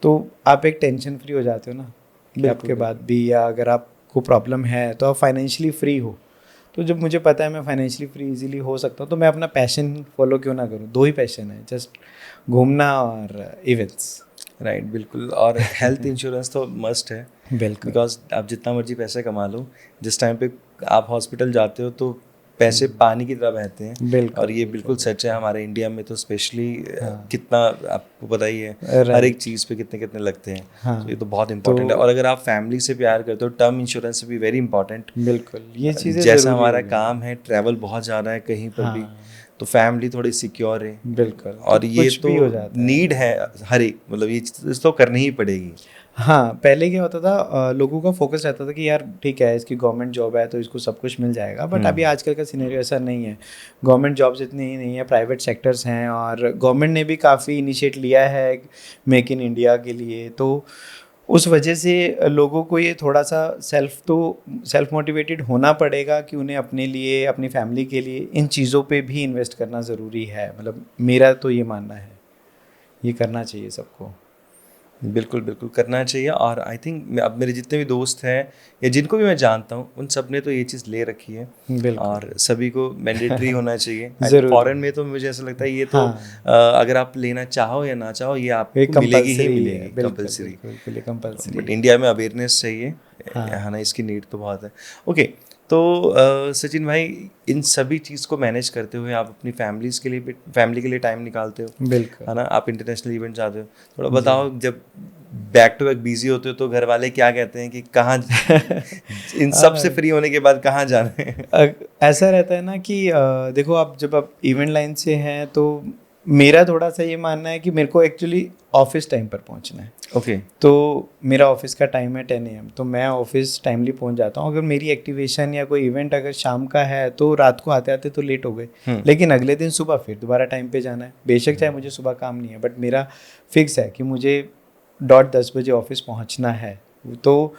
तो आप एक टेंशन फ्री हो जाते हो ना कि आपके बाद भी, या अगर आपको प्रॉब्लम है तो आप फाइनेंशियली फ्री हो। तो जब मुझे पता है मैं फाइनेंशियली फ्री इजीली हो सकता हूँ तो मैं अपना पैशन फॉलो क्यों ना करूँ। 2 ही पैशन है, जस्ट घूमना और इवेंट्स। राइट, बिल्कुल। और हेल्थ इंश्योरेंस तो मस्ट है, बिल्कुल बिकॉज आप जितना मर्जी पैसे कमा लो, जिस टाइम पे आप हॉस्पिटल जाते हो तो पैसे पानी की तरह बहते हैं। बिल्कुल, और ये बिल्कुल सच है, हमारे इंडिया में तो स्पेशली हाँ। कितना आपको पता ही है, हर राइट। एक चीज़ पे कितने कितने लगते हैं। हाँ। तो ये तो बहुत इंपॉर्टेंट है। और अगर आप फैमिली से प्यार करते हो, टर्म इंश्योरेंस भी वेरी इंपॉर्टेंट। बिल्कुल ये चीज़ें जैसा ज़रूरी हमारा हो गई। काम है, ट्रैवल बहुत ज़्यादा है कहीं पर भी, हाँ तो फैमिली थोड़ी सिक्योर है। बिल्कुल, तो और ये कुछ तो भी हो जाता है। नीड है हर एक, मतलब ये चीज़ तो करनी ही पड़ेगी। हाँ, पहले क्या होता था, लोगों का फोकस रहता था कि यार ठीक है इसकी गवर्नमेंट जॉब है तो इसको सब कुछ मिल जाएगा, बट अभी आजकल का सिनेरियो ऐसा नहीं है। गवर्नमेंट जॉब्स इतनी ही नहीं है, प्राइवेट सेक्टर्स हैं, और गवर्नमेंट ने भी काफ़ी इनिशिएट लिया है मेक इन इंडिया के लिए। तो उस वजह से लोगों को ये थोड़ा सा सेल्फ मोटिवेटेड होना पड़ेगा कि उन्हें अपने लिए, अपनी फैमिली के लिए इन चीज़ों पे भी इन्वेस्ट करना ज़रूरी है। मतलब मेरा तो ये मानना है, ये करना चाहिए सबको। बिल्कुल बिल्कुल करना चाहिए। और आई थिंक अब मेरे जितने भी दोस्त हैं या जिनको भी मैं जानता हूँ, उन सब ने तो ये चीज़ ले रखी है। बिल्कुल। और सभी को मैंडेटरी होना चाहिए। ज़रूर। फॉरेन में तो मुझे ऐसा लगता है ये तो हाँ। अगर आप लेना चाहो या ना चाहो, ये ये आपको मिलेगी ही कंपलसरी है, मिलेगी, बिल्कुल कंपलसरी। बिल्कुल ये कंपलसरी बट है। इंडिया में अवेयरनेस चाहिए, हाँ। है ना, इसकी नीड तो बहुत है। ओके, तो सचिन भाई, इन सभी चीज़ को मैनेज करते हुए आप अपनी फैमिली के लिए टाइम निकालते हो, बिल्कुल। है ना, आप इंटरनेशनल इवेंट जाते हो, थोड़ा बताओ, जब बैक टू बैक बिजी होते हो तो घर वाले क्या कहते हैं कि कहाँ इन सब से फ्री होने के बाद कहाँ जाना है? ऐसा रहता है ना कि देखो, आप जब आप इवेंट लाइन से हैं तो मेरा थोड़ा सा ये मानना है कि मेरे को एक्चुअली ऑफिस टाइम पर पहुंचना है। ओके। तो मेरा ऑफिस का टाइम है 10 AM, तो मैं ऑफिस टाइमली पहुंच जाता हूँ। अगर मेरी एक्टिवेशन या कोई इवेंट अगर शाम का है तो रात को आते आते तो लेट हो गए, लेकिन अगले दिन सुबह फिर दोबारा टाइम पे जाना है। बेशक चाहे मुझे सुबह काम नहीं है, बट मेरा फिक्स है कि मुझे 10 बजे ऑफिस पहुँचना है। तो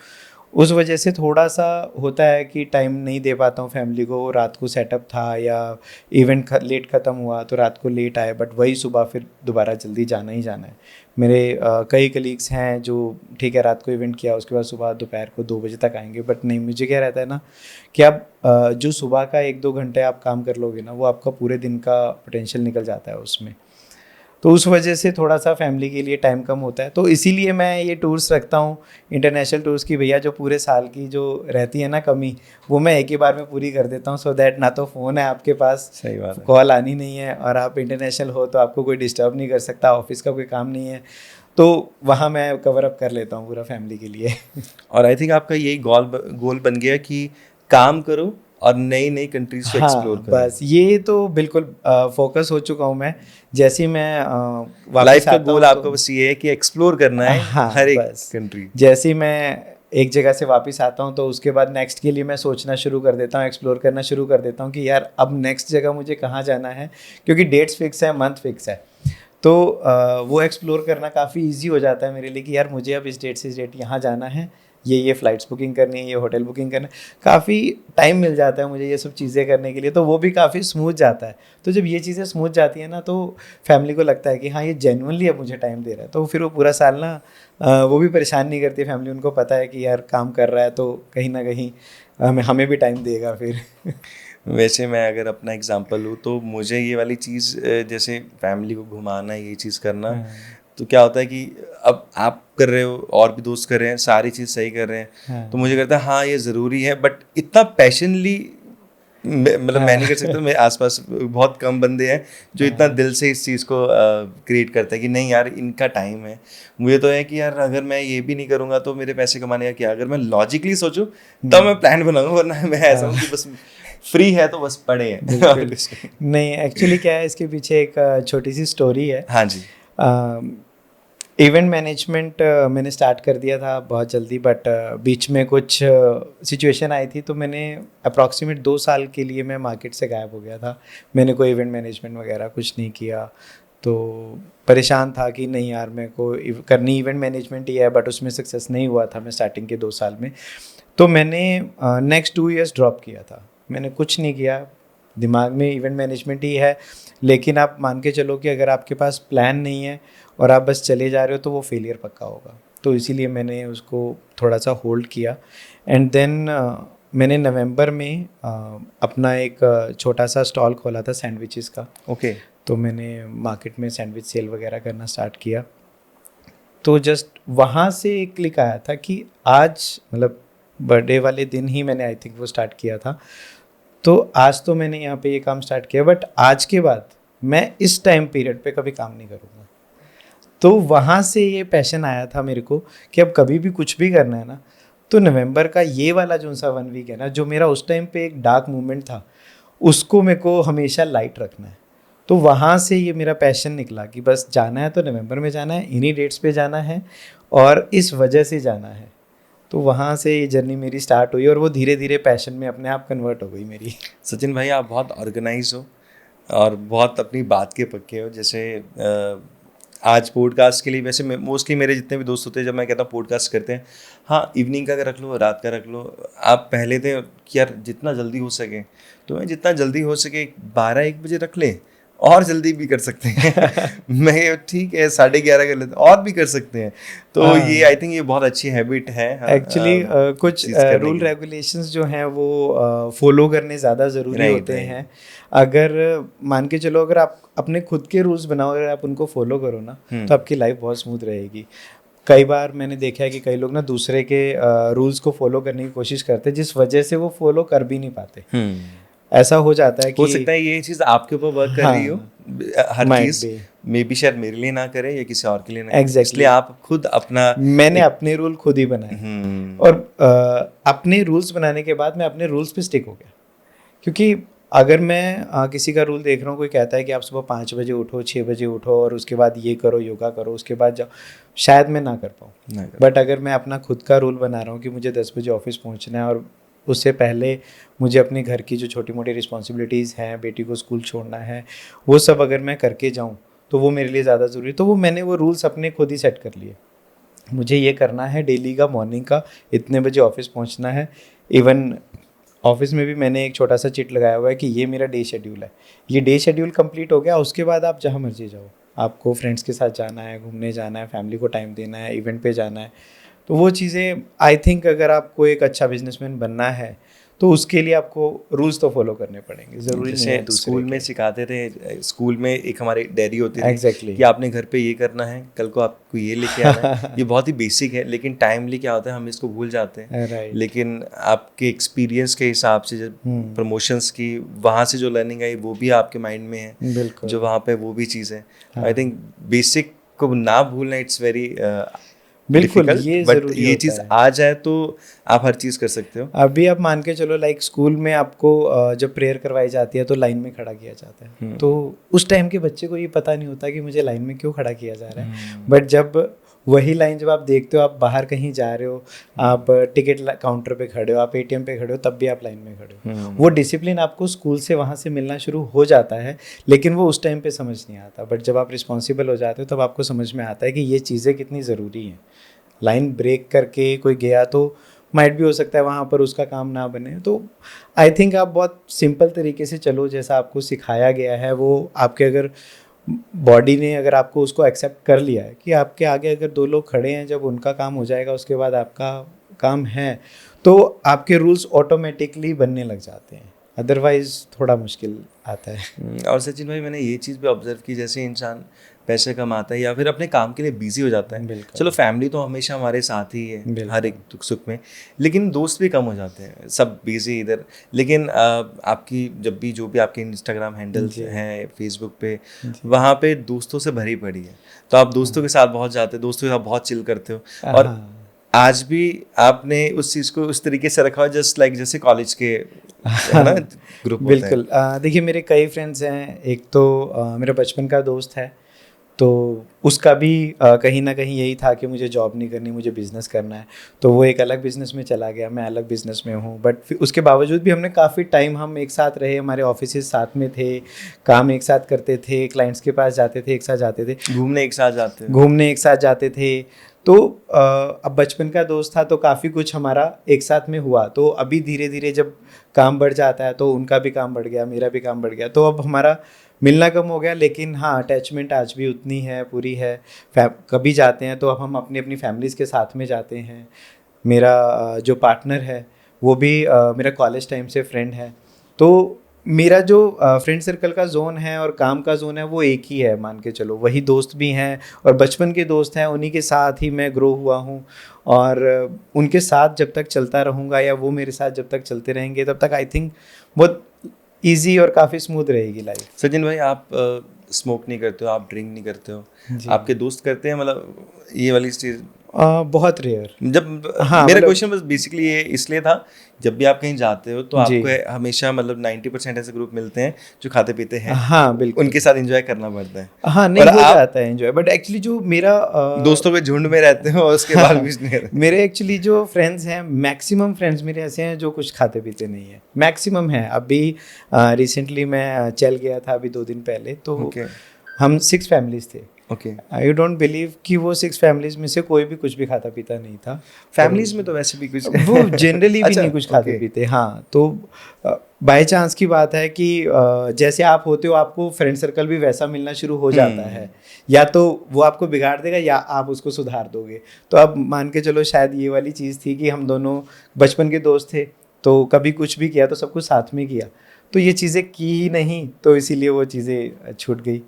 उस वजह से थोड़ा सा होता है कि टाइम नहीं दे पाता हूँ फैमिली को। रात को सेटअप था या इवेंट लेट ख़त्म हुआ तो रात को लेट आए, बट वही सुबह फिर दोबारा जल्दी जाना ही जाना है। मेरे कई कलीग्स हैं जो ठीक है रात को इवेंट किया, उसके बाद सुबह दोपहर को 2 बजे तक आएंगे, बट नहीं, मुझे क्या रहता है ना कि आप जो सुबह का 1-2 घंटे आप काम कर लोगे ना, वो आपका पूरे दिन का पोटेंशियल निकल जाता है उसमें। तो उस वजह से थोड़ा सा फैमिली के लिए टाइम कम होता है। तो इसीलिए मैं ये टूर्स रखता हूँ, इंटरनेशनल टूर्स की। भैया जो पूरे साल की जो रहती है ना कमी, वो मैं एक ही बार में पूरी कर देता हूँ, सो दैट ना तो फ़ोन है आपके पास, सही बात है, कॉल आनी नहीं है, और आप इंटरनेशनल हो तो आपको कोई डिस्टर्ब नहीं कर सकता, ऑफिस का कोई काम नहीं है, तो वहाँ मैं कवर अप कर लेता हूँ पूरा फैमिली के लिए। और आई थिंक आपका यही गोल बन गया कि काम करो और नई नई कंट्रीज को एक्सप्लोर हाँ, करो। बस ये तो बिल्कुल फोकस हो चुका हूँ मैं। जैसे ही मैं वापस लाइफ का आता गोल हूँ आपका बस ये है कि एक्सप्लोर करना है हाँ, हर एक बस कंट्री। जैसे ही मैं एक जगह से वापस आता हूँ तो उसके बाद नेक्स्ट के लिए मैं सोचना शुरू कर देता हूँ, एक्सप्लोर करना शुरू कर देता हूँ कि यार अब नेक्स्ट जगह मुझे कहाँ जाना है, क्योंकि डेट्स फिक्स है, मंथ फिक्स है। तो वो एक्सप्लोर करना काफ़ी इजी हो जाता है मेरे लिए कि यार मुझे अब इस डेट से इस डेट यहाँ जाना है, ये फ़्लाइट्स बुकिंग करनी है, ये होटल बुकिंग करना है। काफ़ी टाइम मिल जाता है मुझे ये सब चीज़ें करने के लिए, तो वो भी काफ़ी स्मूथ जाता है। तो जब ये चीज़ें स्मूथ जाती हैं ना, तो फैमिली को लगता है कि हाँ ये जेन्युइनली अब मुझे टाइम दे रहा है, तो फिर वो पूरा साल ना वो भी परेशान नहीं करती फैमिली। उनको पता है कि यार काम कर रहा है तो कहीं ना कहीं हमें भी टाइम देगा फिर। वैसे मैं अगर अपना एग्जांपल लूँ तो मुझे ये वाली चीज़, जैसे फैमिली को घुमाना, ये चीज़ करना, तो क्या होता है कि अब आप कर रहे हो और भी दोस्त कर रहे हैं, सारी चीज़ सही कर रहे हैं, तो मुझे करता है हाँ ये ज़रूरी है, बट इतना पैशनली मतलब मैं नहीं कर सकता। मेरे आसपास बहुत कम बंदे हैं जो इतना दिल से इस चीज़ को क्रिएट करते हैं कि नहीं यार इनका टाइम है। मुझे तो है कि यार अगर मैं ये भी नहीं करूँगा तो मेरे पैसे कमाने का क्या। अगर मैं लॉजिकली सोचूं तब मैं प्लान बनाऊंगा, वरना मैं ऐसा हूँ कि बस फ्री है तो बस पड़े हैं। नहीं, एक्चुअली क्या है, इसके पीछे एक छोटी सी स्टोरी है। हाँ जी। इवेंट मैनेजमेंट मैंने स्टार्ट कर दिया था बहुत जल्दी, बट बीच में कुछ सिचुएशन आई थी, तो मैंने अप्रॉक्सीमेट 2 साल के लिए मैं मार्केट से गायब हो गया था। मैंने कोई इवेंट मैनेजमेंट वगैरह कुछ नहीं किया, तो परेशान था कि नहीं यार मेरे को करनी इवेंट मैनेजमेंट ही है, बट उसमें सक्सेस नहीं हुआ था मैं स्टार्टिंग के 2 साल में। तो मैंने नेक्स्ट 2 इयर्स ड्रॉप किया था, मैंने कुछ नहीं किया। दिमाग में इवेंट मैनेजमेंट ही है, लेकिन आप मान के चलो कि अगर आपके पास प्लान नहीं है और आप बस चले जा रहे हो तो वो फेलियर पक्का होगा। तो इसीलिए मैंने उसको थोड़ा सा होल्ड किया। एंड देन मैंने नवंबर में अपना एक छोटा सा स्टॉल खोला था सैंडविचेस का। ओके। तो मैंने मार्केट में सैंडविच सेल वगैरह करना स्टार्ट किया। तो जस्ट वहाँ से एक क्लिक आया था कि आज मतलब बर्थडे वाले दिन ही मैंने आई थिंक वो स्टार्ट किया था, तो आज तो मैंने यहाँ पे ये काम स्टार्ट किया, बट आज के बाद मैं इस टाइम पीरियड पे कभी काम नहीं करूँगा। तो वहाँ से ये पैशन आया था मेरे को कि अब कभी भी कुछ भी करना है ना, तो नवंबर का ये वाला जो सा 1 वीक है ना, जो मेरा उस टाइम पे एक डार्क मोमेंट था, उसको मेरे को हमेशा लाइट रखना है। तो वहाँ से ये मेरा पैशन निकला कि बस जाना है तो नवंबर में जाना है, इन्हीं डेट्स पे जाना है और इस वजह से जाना है। तो वहाँ से ये जर्नी मेरी स्टार्ट हुई और वो धीरे धीरे पैशन में अपने आप कन्वर्ट हो गई मेरी। सचिन भाई, आप बहुत ऑर्गेनाइज हो और बहुत अपनी बात के पक्के हो। जैसे आज पॉडकास्ट के लिए वैसे मोस्टली मेरे जितने भी दोस्त होते हैं, जब मैं कहता हूँ पॉडकास्ट करते हैं, हाँ इवनिंग का रख लो, रात का रख लो, आप पहले थे कि यार जितना जल्दी हो सके, तो मैं जितना जल्दी हो सके 12-1 बजे रख ले, और जल्दी भी कर सकते हैं मैं ठीक है 11:30 कर लेते और भी कर सकते हैं। तो ये आई थिंक ये बहुत अच्छी हैबिट है एक्चुअली कुछ रूल रेगुलेशंस जो हैं वो फॉलो करने ज़्यादा ज़रूरी होते हैं। अगर मान के चलो, अगर आप अपने खुद के रूल्स बनाओ, अगर आप उनको फॉलो करो ना, तो आपकी लाइफ बहुत स्मूथ रहेगी। कई बार मैंने देखा है कि कई लोग ना दूसरे के रूल्स को फॉलो करने की कोशिश करते हैं, जिस वजह से वो फॉलो कर भी नहीं पाते। ऐसा हो जाता है कि हो सकता है ये चीज आपके ऊपर वर्क कर रही हो, हर चीज मे बी शायद मेरे लिए ना करे या किसी और के लिए ना। इसलिए आप खुद अपना, मैंने अपने रूल खुद ही बनाए और अपने रूल्स बनाने के बाद मैं अपने रूल्स पे स्टिक हो गया। क्योंकि अगर मैं किसी का रूल देख रहा हूँ, कोई कहता है कि आप सुबह 5 बजे उठो, 6 बजे उठो और उसके बाद ये करो, योगा करो, उसके बाद जाओ, शायद मैं ना कर पाऊँ। बट अगर मैं अपना खुद का रूल बना रहा हूँ कि मुझे 10 बजे ऑफिस पहुँचना है और उससे पहले मुझे अपने घर की जो छोटी मोटी रिस्पॉन्सिबिलिटीज़ हैं, बेटी को स्कूल छोड़ना है, वो सब अगर मैं करके जाऊँ तो वो मेरे लिए ज़्यादा ज़रूरी है। तो मैंने वो रूल्स अपने खुद ही सेट कर लिए। मुझे ये करना है डेली का, मॉर्निंग का इतने बजे ऑफिस पहुँचना है। इवन ऑफिस में भी मैंने एक छोटा सा चिट लगाया हुआ है कि ये मेरा डे शेड्यूल है। ये डे शेड्यूल कंप्लीट हो गया, उसके बाद आप जहाँ मर्जी जाओ, आपको फ्रेंड्स के साथ जाना है, घूमने जाना है, फैमिली को टाइम देना है, इवेंट पे जाना है। तो वो चीज़ें आई थिंक अगर आपको एक अच्छा बिजनेसमैन बनना है तो उसके लिए आपको रूल्स तो फॉलो करने पड़ेंगे। जरूरी नहीं है स्कूल में सिखाते थे, स्कूल में एक हमारी डायरी होती थी exactly. कि आपने घर पे ये करना है, कल को आपको ये लेके आना है। ये बहुत ही बेसिक है, लेकिन टाइमली क्या होता है हम इसको भूल जाते हैं। right. लेकिन आपके एक्सपीरियंस के हिसाब से जब प्रमोशंस की वहाँ से जो लर्निंग आई वो भी आपके माइंड में है, जो वहाँ पे वो भी चीज़ है। आई थिंक बेसिक को ना भूलना इट्स वेरी बिल्कुल, ये जरूरी ये चीज़ आ जाए तो आप हर चीज़ कर सकते हो। अभी आप मान के चलो, लाइक स्कूल में आपको जब प्रेयर करवाई जाती है तो लाइन में खड़ा किया जाता है। तो उस टाइम के बच्चे को ये पता नहीं होता कि मुझे लाइन में क्यों खड़ा किया जा रहा है। बट जब वही लाइन जब आप देखते हो, आप बाहर कहीं जा रहे हो, आप टिकट काउंटर पे खड़े हो, आप ATM पे खड़े हो, तब भी आप लाइन में खड़े हो। वो डिसिप्लिन आपको स्कूल से वहाँ से मिलना शुरू हो जाता है, लेकिन वो उस टाइम पे समझ नहीं आता। बट जब आप रिस्पॉन्सिबल हो जाते हो तब आपको समझ में आता है कि ये चीज़ें कितनी ज़रूरी हैं। लाइन ब्रेक करके कोई गया तो माइट भी हो सकता है वहाँ पर उसका काम ना बने। तो आई थिंक आप बहुत सिंपल तरीके से चलो, जैसा आपको सिखाया गया है वो आपके, अगर बॉडी ने अगर आपको उसको एक्सेप्ट कर लिया है कि आपके आगे अगर 2 लोग खड़े हैं, जब उनका काम हो जाएगा उसके बाद आपका काम है, तो आपके रूल्स ऑटोमेटिकली बनने लग जाते हैं। अदरवाइज थोड़ा मुश्किल आता है। और सचिन भाई, मैंने ये चीज़ भी ऑब्जर्व की, जैसे इंसान पैसे कमाता है या फिर अपने काम के लिए बिजी हो जाता है, चलो फैमिली तो हमेशा हमारे साथ ही है हर एक दुख सुख में, लेकिन दोस्त भी कम हो जाते हैं, सब बिजी इधर। लेकिन आपकी जब भी जो भी आपके इंस्टाग्राम हैंडल्स हैं, फेसबुक पे, वहाँ पे दोस्तों से भरी पड़ी है। तो आप दोस्तों के साथ बहुत जाते हो, दोस्तों के साथ बहुत चिल करते हो, और आज भी आपने उस चीज़ को उस तरीके से रखा हो जस्ट लाइक जैसे कॉलेज के है ना ग्रुप। बिल्कुल, देखिए मेरे कई फ्रेंड्स हैं। एक तो मेरा बचपन का दोस्त है, तो उसका भी कहीं ना कहीं यही था कि मुझे जॉब नहीं करनी, मुझे बिज़नेस करना है। तो वो एक अलग बिज़नेस में चला गया, मैं अलग बिज़नेस में हूँ। बट उसके बावजूद भी हमने काफ़ी टाइम हम एक साथ रहे, हमारे ऑफिसेज साथ में थे, काम एक साथ करते थे, क्लाइंट्स के पास जाते थे, एक साथ जाते थे, घूमने एक साथ जाते थे। तो अब बचपन का दोस्त था तो काफ़ी कुछ हमारा एक साथ में हुआ। तो अभी धीरे धीरे जब काम बढ़ जाता है तो उनका भी काम बढ़ गया, मेरा भी काम बढ़ गया, तो अब हमारा मिलना कम हो गया। लेकिन हाँ, अटैचमेंट आज भी उतनी है, पूरी है। कभी जाते हैं तो अब हम अपनी अपनी फैमिलीज़ के साथ में जाते हैं। मेरा जो पार्टनर है वो भी मेरा कॉलेज टाइम से फ्रेंड है। तो मेरा जो फ्रेंड सर्कल का जोन है और काम का जोन है वो एक ही है, मान के चलो। वही दोस्त भी हैं और बचपन के दोस्त हैं, उन्हीं के साथ ही मैं ग्रो हुआ हूँ और उनके साथ जब तक चलता रहूँगा या वो मेरे साथ जब तक चलते रहेंगे तब तक आई थिंक बहुत ईजी और काफ़ी स्मूथ रहेगी लाइफ। सचिन भाई, आप स्मोक नहीं करते हो, आप ड्रिंक नहीं करते हो, आपके दोस्त करते हैं? मतलब ये वाली चीज़ बहुत रेयर। जब हाँ, मेरा मतलब- क्वेश्चन बस बेसिकली ये इसलिए था, जब भी आप कहीं जाते हो तो जी। आपको हमेशा मतलब 90% ऐसे ग्रुप मिलते हैं जो खाते पीते हैं, हाँ बिल्कुल, उनके साथ एंजॉय करना पड़ता है। हाँ नहीं और हो आप जाता है एंजॉय, बट एक्चुअली जो मेरा दोस्तों के झुंड में रहते हो और उसके बाद कुछ नहीं करते। मेरे एक्चुअली जो फ्रेंड्स हैं, मैक्सिमम फ्रेंड्स मेरे ऐसे हैं जो कुछ खाते पीते नहीं है, मैक्सिमम है। अभी रिसेंटली मैं चल गया था अभी 2 दिन पहले, तो Okay. हम 6 फैमिलीज थे। ओके, आई डोंट बिलीव कि वो 6 फैमिलीज में से कोई भी कुछ भी खाता पीता नहीं था। फैमिलीज में तो वैसे भी कुछ वो जनरली भी अच्छा, नहीं कुछ खाते okay. पीते। हाँ, तो बाय चांस की बात है कि जैसे आप होते हो आपको फ्रेंड सर्कल भी वैसा मिलना शुरू हो जाता है, या तो वो आपको बिगाड़ देगा या आप उसको सुधार दोगे। तो अब मान के चलो शायद ये वाली चीज़ थी कि हम दोनों बचपन के दोस्त थे, तो कभी कुछ भी किया तो सब कुछ साथ में किया, तो ये चीज़ें की ही नहीं, तो इसीलिए वो चीज़ें छूट गई,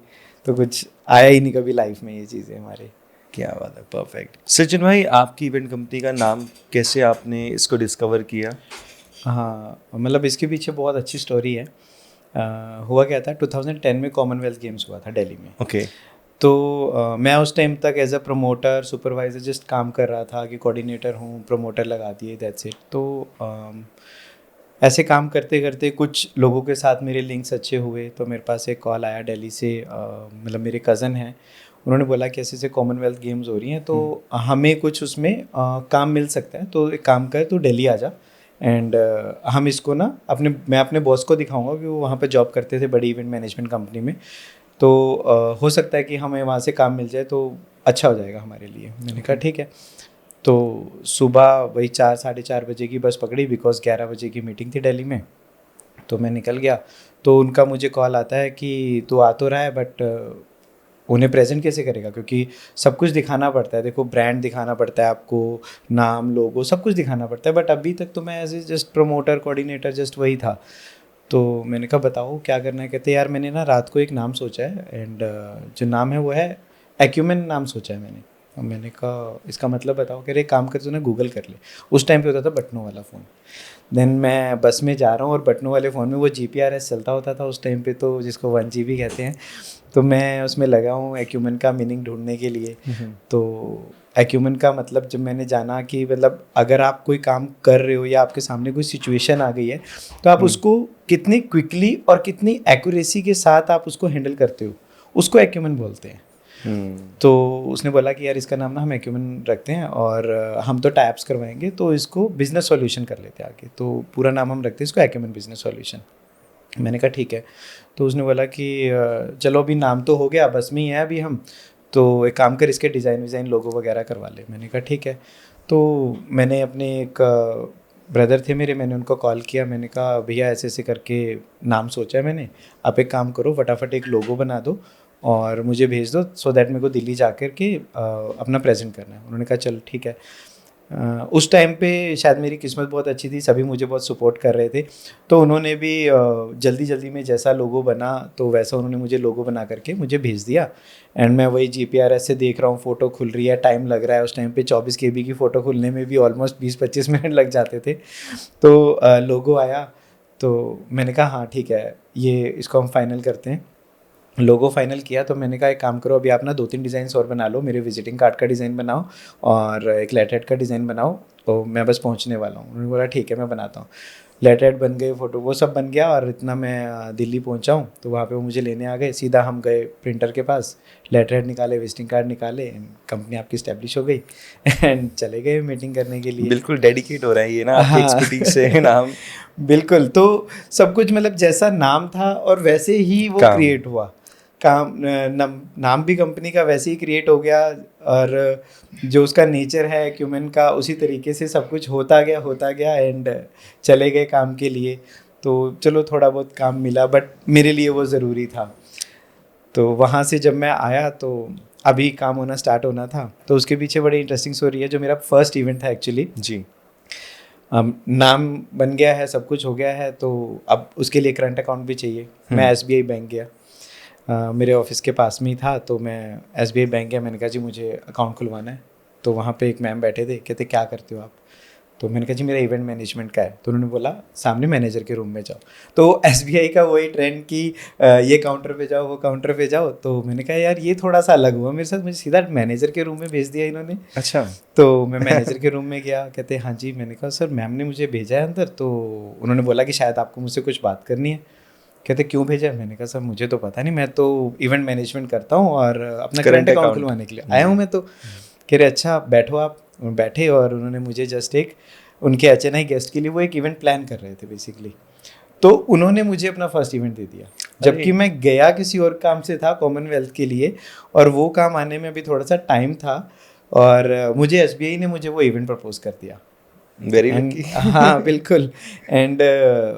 तो कुछ आया ही नहीं कभी लाइफ में ये चीज़ें हमारे। क्या बात है, परफेक्ट। सचिन भाई, आपकी इवेंट कंपनी का नाम कैसे आपने इसको डिस्कवर किया? हाँ, मतलब इसके पीछे बहुत अच्छी स्टोरी है। हुआ क्या था, 2010 में कॉमनवेल्थ गेम्स हुआ था दिल्ली में। ओके, तो मैं उस टाइम तक as a promoter supervisor just काम कर रहा था कि कोऑर्डिनेटर हूँ, प्रमोटर लगा दिए, दैट्स इट। तो ऐसे काम करते करते कुछ लोगों के साथ मेरे लिंक्स अच्छे हुए, तो मेरे पास एक कॉल आया दिल्ली से, मतलब मेरे कज़न हैं, उन्होंने बोला कि ऐसे ऐसे कॉमनवेल्थ गेम्स हो रही हैं, तो हमें कुछ उसमें काम मिल सकता है, तो एक काम कर, तो दिल्ली आ जा एंड हम इसको ना मैं अपने बॉस को दिखाऊंगा कि वो वहाँ पे जॉब करते थे बड़ी इवेंट मैनेजमेंट कंपनी में, तो हो सकता है कि हमें वहाँ से काम मिल जाए तो अच्छा हो जाएगा हमारे लिए। मैंने कहा ठीक है। तो सुबह वही 4-4:30 बजे की बस पकड़ी, बिकॉज 11 बजे की मीटिंग थी दिल्ली में, तो मैं निकल गया। तो उनका मुझे कॉल आता है कि तू आ तो रहा है, बट उन्हें प्रेजेंट कैसे करेगा, क्योंकि सब कुछ दिखाना पड़ता है, देखो ब्रांड दिखाना पड़ता है आपको, नाम, लोगो, सब कुछ दिखाना पड़ता है, बट अभी तक तो मैं as a just promoter coordinator just वही था। तो मैंने कहा बताओ क्या करना है। कहते यार मैंने ना रात को एक नाम सोचा है, एंड जो नाम है वो है एक्यूमेन नाम सोचा है मैंने। और मैंने कहा इसका मतलब बताओ। कह रहे काम कर, तू ना गूगल कर ले। उस टाइम पे होता था बटनों वाला फ़ोन। देन मैं बस में जा रहा हूँ और बटनों वाले फ़ोन में वो GPRS चलता होता था उस टाइम पे, तो जिसको 1 GB कहते हैं। तो मैं उसमें लगा हूँ एक्यूमेन का मीनिंग ढूंढने के लिए। तो एक्यूमेन का मतलब जब मैंने जाना कि मतलब अगर आप कोई काम कर रहे हो या आपके सामने कोई सिचुएशन आ गई है, तो आप उसको कितनी क्विकली और कितनी एक्यूरेसी के साथ आप उसको हैंडल करते हो, उसको एक्यूमेन बोलते हैं। तो उसने बोला कि यार इसका नाम ना हम एक्यूमेन रखते हैं, और हम तो टाइप्स करवाएंगे, तो इसको बिजनेस सॉल्यूशन कर लेते हैं आगे, तो पूरा नाम हम रखते हैं इसको एक्यूमेन बिजनेस सॉल्यूशन। मैंने कहा ठीक है। तो उसने बोला कि चलो अभी नाम तो हो गया, बस में ही है अभी हम, तो एक काम कर इसके डिज़ाइन लोगो वगैरह करवा ले। मैंने कहा ठीक है। तो मैंने अपने एक ब्रदर थे मेरे, मैंने उनको कॉल किया, मैंने कहा भैया ऐसे ऐसे करके नाम सोचा है मैंने, आप एक काम करो फटाफट एक लोगो बना दो और मुझे भेज दो, सो दैट मेरे को दिल्ली जा कर के अपना प्रेजेंट करना है। उन्होंने कहा चल ठीक है। उस टाइम पे शायद मेरी किस्मत बहुत अच्छी थी, सभी मुझे बहुत सपोर्ट कर रहे थे, तो उन्होंने भी जल्दी जल्दी में जैसा लोगो बना तो वैसा उन्होंने मुझे लोगो बना करके मुझे भेज दिया। एंड मैं वही GPRS से देख रहा हूँ, फ़ोटो खुल रही है, टाइम लग रहा है। उस टाइम पे 24 KB की फ़ोटो खुलने में भी ऑलमोस्ट 20-25 मिनट लग जाते थे। तो लोगो आया, तो मैंने कहा हाँ ठीक है, ये इसको हम फाइनल करते हैं। लोगो फाइनल किया, तो मैंने कहा एक काम करो, अभी आप ना 2-3 डिज़ाइंस और बना लो, मेरे विजिटिंग कार्ड का डिज़ाइन बनाओ और एक लेटरहेड का डिज़ाइन बनाओ, तो मैं बस पहुंचने वाला हूँ। उन्होंने बोला ठीक है मैं बनाता हूँ। लेटरहेड बन गए, फ़ोटो वो सब बन गया, और इतना मैं दिल्ली पहुंचा हूँ, तो वहाँ पे वो मुझे लेने आ गए। सीधा हम गए प्रिंटर के पास, लेटरहेड निकाले, विजिटिंग कार्ड निकाले, कंपनी आपकी इस्टेब्लिश हो गई एंड चले गए मीटिंग करने के लिए। बिल्कुल डेडिकेट हो रहा है ये ना आपकी एक्सपर्टीज से नाम। बिल्कुल, तो सब कुछ मतलब जैसा नाम था और वैसे ही वो क्रिएट हुआ। नाम भी कंपनी का वैसे ही क्रिएट हो गया, और जो उसका नेचर है एक्यूमेन का, उसी तरीके से सब कुछ होता गया एंड चले गए काम के लिए। तो चलो थोड़ा बहुत काम मिला, बट मेरे लिए वो ज़रूरी था। तो वहाँ से जब मैं आया तो अभी काम होना स्टार्ट होना था, तो उसके पीछे बड़ी इंटरेस्टिंग स्टोरी है। जो मेरा फर्स्ट इवेंट था एक्चुअली जी, नाम बन गया है, सब कुछ हो गया है, तो अब उसके लिए करंट अकाउंट भी चाहिए। मैं SBI बैंक गया, मेरे ऑफिस के पास में ही था, तो मैं SBI बैंक गया। मैंने कहा जी मुझे अकाउंट खुलवाना है। तो वहाँ पे एक मैम बैठे थे, कहते क्या करते हो आप? तो मैंने कहा जी मेरा इवेंट मैनेजमेंट का है। तो उन्होंने बोला सामने मैनेजर के रूम में जाओ। तो SBI का वही ट्रेंड कि ये काउंटर पे जाओ, वो काउंटर पे जाओ। तो मैंने कहा यार ये थोड़ा सा अलग हुआ मेरे साथ, मुझे सीधा मैनेजर के रूम में भेज दिया इन्होंने। अच्छा। तो मैं मैनेजर के रूम में गया, कहते हाँ जी। मैंने कहा सर मैम ने मुझे भेजा है अंदर। तो उन्होंने बोला कि शायद आपको मुझसे कुछ बात करनी है। कहते क्यों भेजा है? मैंने कहा सर मुझे तो पता नहीं, मैं तो इवेंट मैनेजमेंट करता हूँ और अपना करंट अकाउंट खुलवाने के लिए आया हूँ मैं तो। कह रहे अच्छा बैठो आप। बैठे और उन्होंने मुझे जस्ट एक उनके HNI गेस्ट के लिए वो एक इवेंट प्लान कर रहे थे बेसिकली। तो उन्होंने मुझे अपना फर्स्ट इवेंट दे दिया, जबकि मैं गया किसी और काम से था कॉमनवेल्थ के लिए, और वो काम आने में भी थोड़ा सा टाइम था, और मुझे SBI ने मुझे वो इवेंट प्रपोज कर दिया। Very lucky. हाँ बिल्कुल। एंड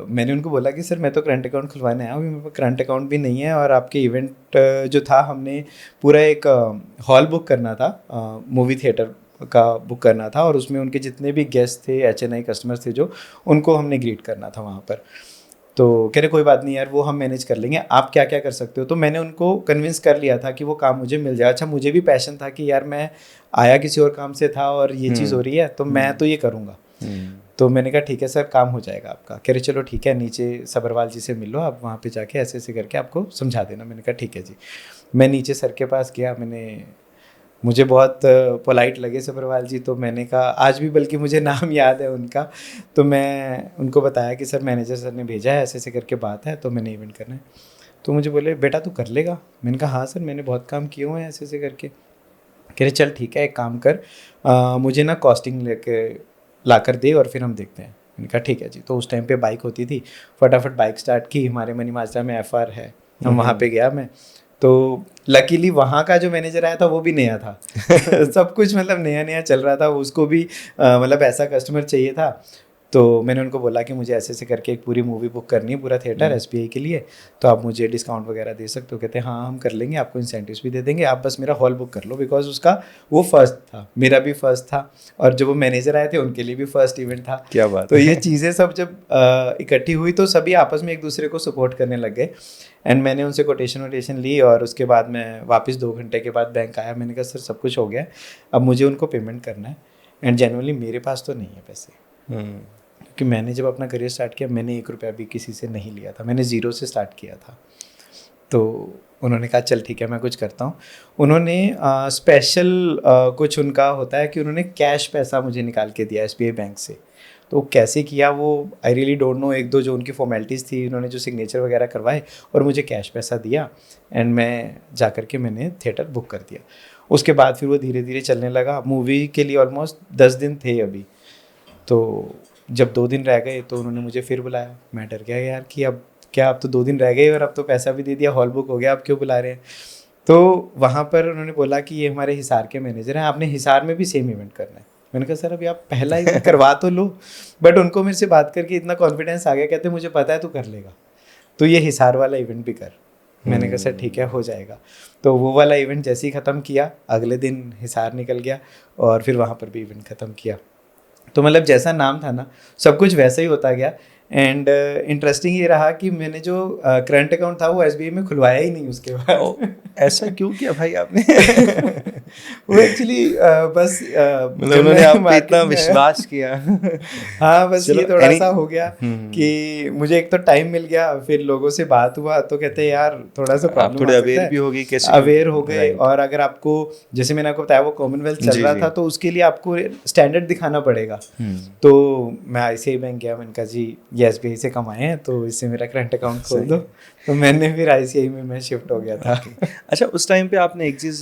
मैंने उनको बोला कि सर मैं तो करंट अकाउंट खुलवाने आया हूँ, मेरे पास करंट अकाउंट भी नहीं है, और आपके इवेंट जो था हमने पूरा एक हॉल बुक करना था, मूवी थिएटर का बुक करना था, और उसमें उनके जितने भी गेस्ट थे, HNI कस्टमर्स थे जो, उनको हमने ग्रीट करना था वहाँ पर। तो कह रहे कोई बात नहीं यार, वो हम मैनेज कर लेंगे, आप क्या क्या कर सकते हो। तो मैंने उनको कन्विंस कर लिया था कि वो काम मुझे मिल जाए। अच्छा मुझे भी पैशन था कि यार मैं आया किसी और काम से था और ये चीज़ हो रही है, तो मैं तो ये करूँगा। तो मैंने कहा ठीक है सर काम हो जाएगा आपका। कह रहे चलो ठीक है, नीचे सब्रवाल जी से मिल लो, आप वहाँ पे जाके ऐसे ऐसे करके आपको समझा देना। मैंने कहा ठीक है जी। मैं नीचे सर के पास गया, मुझे बहुत पोलाइट लगे सब्रवाल जी, तो मैंने कहा आज भी बल्कि मुझे नाम याद है उनका। तो मैं उनको बताया कि सर मैनेजर सर ने भेजा है, ऐसे ऐसे करके बात है, तो मैंने इवेंट करना है। तो मुझे बोले बेटा तू कर लेगा? मैंने कहा हाँ सर मैंने बहुत काम किए हुए हैं ऐसे ऐसे करके। कह रहे चल ठीक है एक काम कर, मुझे ना कॉस्टिंग लेके ला कर दे और फिर हम देखते हैं। मैंने कहा ठीक है जी। तो उस टाइम पे बाइक होती थी, फटाफट बाइक स्टार्ट की, हमारे मनी माजरा में FR है, हम वहाँ पे गया मैं। तो लकीली वहाँ का जो मैनेजर आया था वो भी नया था सब कुछ मतलब नया नया चल रहा था, उसको भी मतलब ऐसा कस्टमर चाहिए था। तो मैंने उनको बोला कि मुझे ऐसे ऐसे करके एक पूरी मूवी बुक करनी है, पूरा थिएटर SBI के लिए, तो आप मुझे डिस्काउंट वगैरह दे सकते हो? कहते हैं हाँ हम कर लेंगे, आपको इंसेंटिव्स भी दे देंगे, आप बस मेरा हॉल बुक कर लो। बिकॉज उसका वो फर्स्ट था, मेरा भी फर्स्ट था, और जो वो मैनेजर आए थे उनके लिए भी फर्स्ट इवेंट था। क्या बात। तो ये चीज़ें सब जब इकट्ठी हुई तो सभी आपस में एक दूसरे को सपोर्ट करने लग गए। एंड मैंने उनसे कोटेशन ली, और उसके बाद मैं वापस 2 घंटे के बाद बैंक आया। मैंने कहा सर सब कुछ हो गया, अब मुझे उनको पेमेंट करना है। एंड जनरली मेरे पास तो नहीं है पैसे, क्योंकि मैंने जब अपना करियर स्टार्ट किया मैंने 1 रुपया भी किसी से नहीं लिया था, मैंने ज़ीरो से स्टार्ट किया था। तो उन्होंने कहा चल ठीक है मैं कुछ करता हूँ। उन्होंने स्पेशल कुछ उनका होता है कि उन्होंने कैश पैसा मुझे निकाल के दिया SBI बैंक से। तो कैसे किया वो आई रियली डोंट नो। 1-2 जो उनकी फॉर्मेलिटीज़ थी, उन्होंने जो सिग्नेचर वगैरह करवाए और मुझे कैश पैसा दिया, एंड मैं जा कर के मैंने थिएटर बुक कर दिया। उसके बाद फिर वो धीरे धीरे चलने लगा। मूवी के लिए ऑलमोस्ट 10 दिन थे अभी। तो जब 2 दिन रह गए तो उन्होंने मुझे फिर बुलाया। मैं डर गया यार कि अब क्या, अब तो 2 दिन रह गए और अब तो पैसा भी दे दिया, हॉल बुक हो गया, अब क्यों बुला रहे हैं। तो वहाँ पर उन्होंने बोला कि ये हमारे हिसार के मैनेजर हैं, आपने हिसार में भी सेम इवेंट करना है। मैंने कहा सर अभी आप पहला इवेंट करवा तो लो। बट उनको मेरे से बात करके इतना कॉन्फिडेंस आ गया, कहते मुझे पता है तू कर लेगा, तो ये हिसार वाला इवेंट भी कर। मैंने कहा सर ठीक है हो जाएगा। तो वो वाला इवेंट जैसे ही ख़त्म किया, अगले दिन हिसार निकल गया और फिर वहाँ पर भी इवेंट ख़त्म किया। तो मतलब जैसा नाम था ना, सब कुछ वैसा ही होता गया। एंड इंटरेस्टिंग ये रहा कि मैंने जो करंट अकाउंट था वो SBI में खुलवाया ही नहीं उसके बाद। ऐसा क्यों किया भाई आपने? वो एक्चुअली बस मतलब उन्होंने आप पे इतना विश्वास किया। हाँ बस ये थोड़ा सा हो गया हम्म। कि मुझे एक तो टाइम मिल गया, फिर लोगों से बात हुआ तो कहते हैं यार थोड़ा सा आप प्रॉब्लम थोड़े अवेयर भी हो गए, कैसे अवेयर हो गए। Right. और अगर आपको, जैसे मैंने आपको बताया वो कॉमनवेल्थ चल जी, रहा जी। था, तो उसके लिए आपको स्टैंडर्ड दिखाना पड़ेगा। तो मैं ICICI बैंक गया, मैंने कहा जी ये SBI से कमाए हैं तो इससे मेरा करंट अकाउंट खोल दो। तो मैंने फिर ICICI में मैं शिफ्ट हो गया था। अच्छा, उस टाइम पे आपने एक चीज़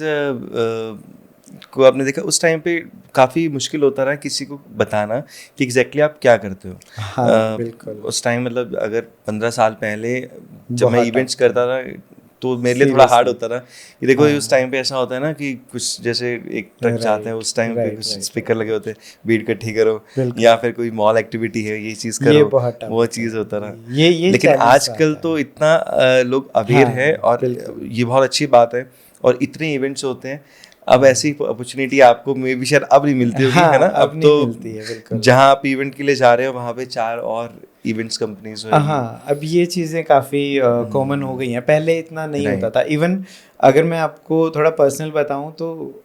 को आपने देखा, उस टाइम पे काफ़ी मुश्किल होता रहा किसी को बताना कि एग्जैक्टली आप क्या करते हो। हाँ बिल्कुल। उस टाइम मतलब अगर 15 साल पहले जब मैं बहुत इवेंट्स tough करता था तो मेरे लिए थोड़ा Seriously. हार्ड होता था कि देखो हाँ. उस टाइम पे ऐसा होता है ना कि कुछ जैसे एक ट्रक जाता है, उस टाइम पे right, कुछ right. स्पीकर लगे होते हैं, भीड़ इकट्ठी करो, बिल्कुल। या फिर कोई मॉल एक्टिविटी है ये चीज़ ये करो, बहुत tough वो होता चीज़ है। होता रहा। ये लेकिन challenge आजकल आता तो है। इतना लोग अवेयर हाँ, है और बिल्कुल। ये बहुत अच्छी बात है, और इतने इवेंट्स होते हैं। अब ऐसी अपॉर्चुनिटी आपको मे भी शायद अब नहीं मिलती होगी, हाँ, है ना? अब अब नहीं तो मिलती है, बिल्कुल। जहाँ आप इवेंट के लिए जा रहे हो वहाँ पे 4 और इवेंट्स कंपनीज होगी। हाँ, अब ये चीज़ें काफ़ी कॉमन हो गई हैं, पहले इतना नहीं Right. होता था। इवन अगर मैं आपको थोड़ा पर्सनल बताऊँ तो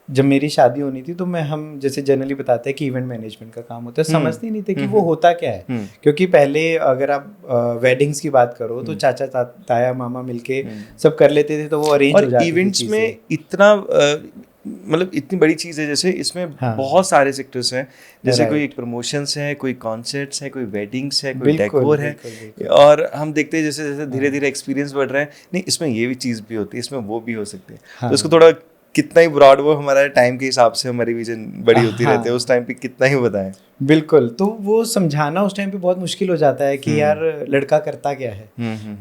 जब मेरी शादी होनी थी तो हम जैसे जनरली बताते हैं कि इवेंट मैनेजमेंट का काम होता है, समझते ही नहीं थे कि वो होता क्या है। क्योंकि पहले अगर आप वेडिंग्स की बात करो तो चाचा ताया मामा मिलके सब कर लेते थे, तो वो अरेंज हो और जाती थी इवेंट्स चीज़ें। में इतना मतलब इतनी बड़ी चीज़ है, जैसे इसमें हाँ। बहुत सारे सेक्टर्स हैं, जैसे कोई Right. प्रमोशंस है, कोई कॉन्सर्ट्स है, कोई वेडिंग्स है, कोई बिल्कुल, डेकोर है। बिल्कुल, बिल्कुल। और हम देखते हैं जैसे जैसे धीरे धीरे एक्सपीरियंस बढ़ रहा है, नहीं इसमें ये भी चीज़ भी होती है, इसमें वो भी हो सकती है। हाँ। तो इसको थोड़ा कितना ही ब्रॉड, वो हमारा टाइम के हिसाब से हमारी विजन बड़ी होती हाँ। रहती है, उस टाइम पे कितना ही बताएं। बिल्कुल, तो वो समझाना उस टाइम पे बहुत मुश्किल हो जाता है कि यार लड़का करता क्या है।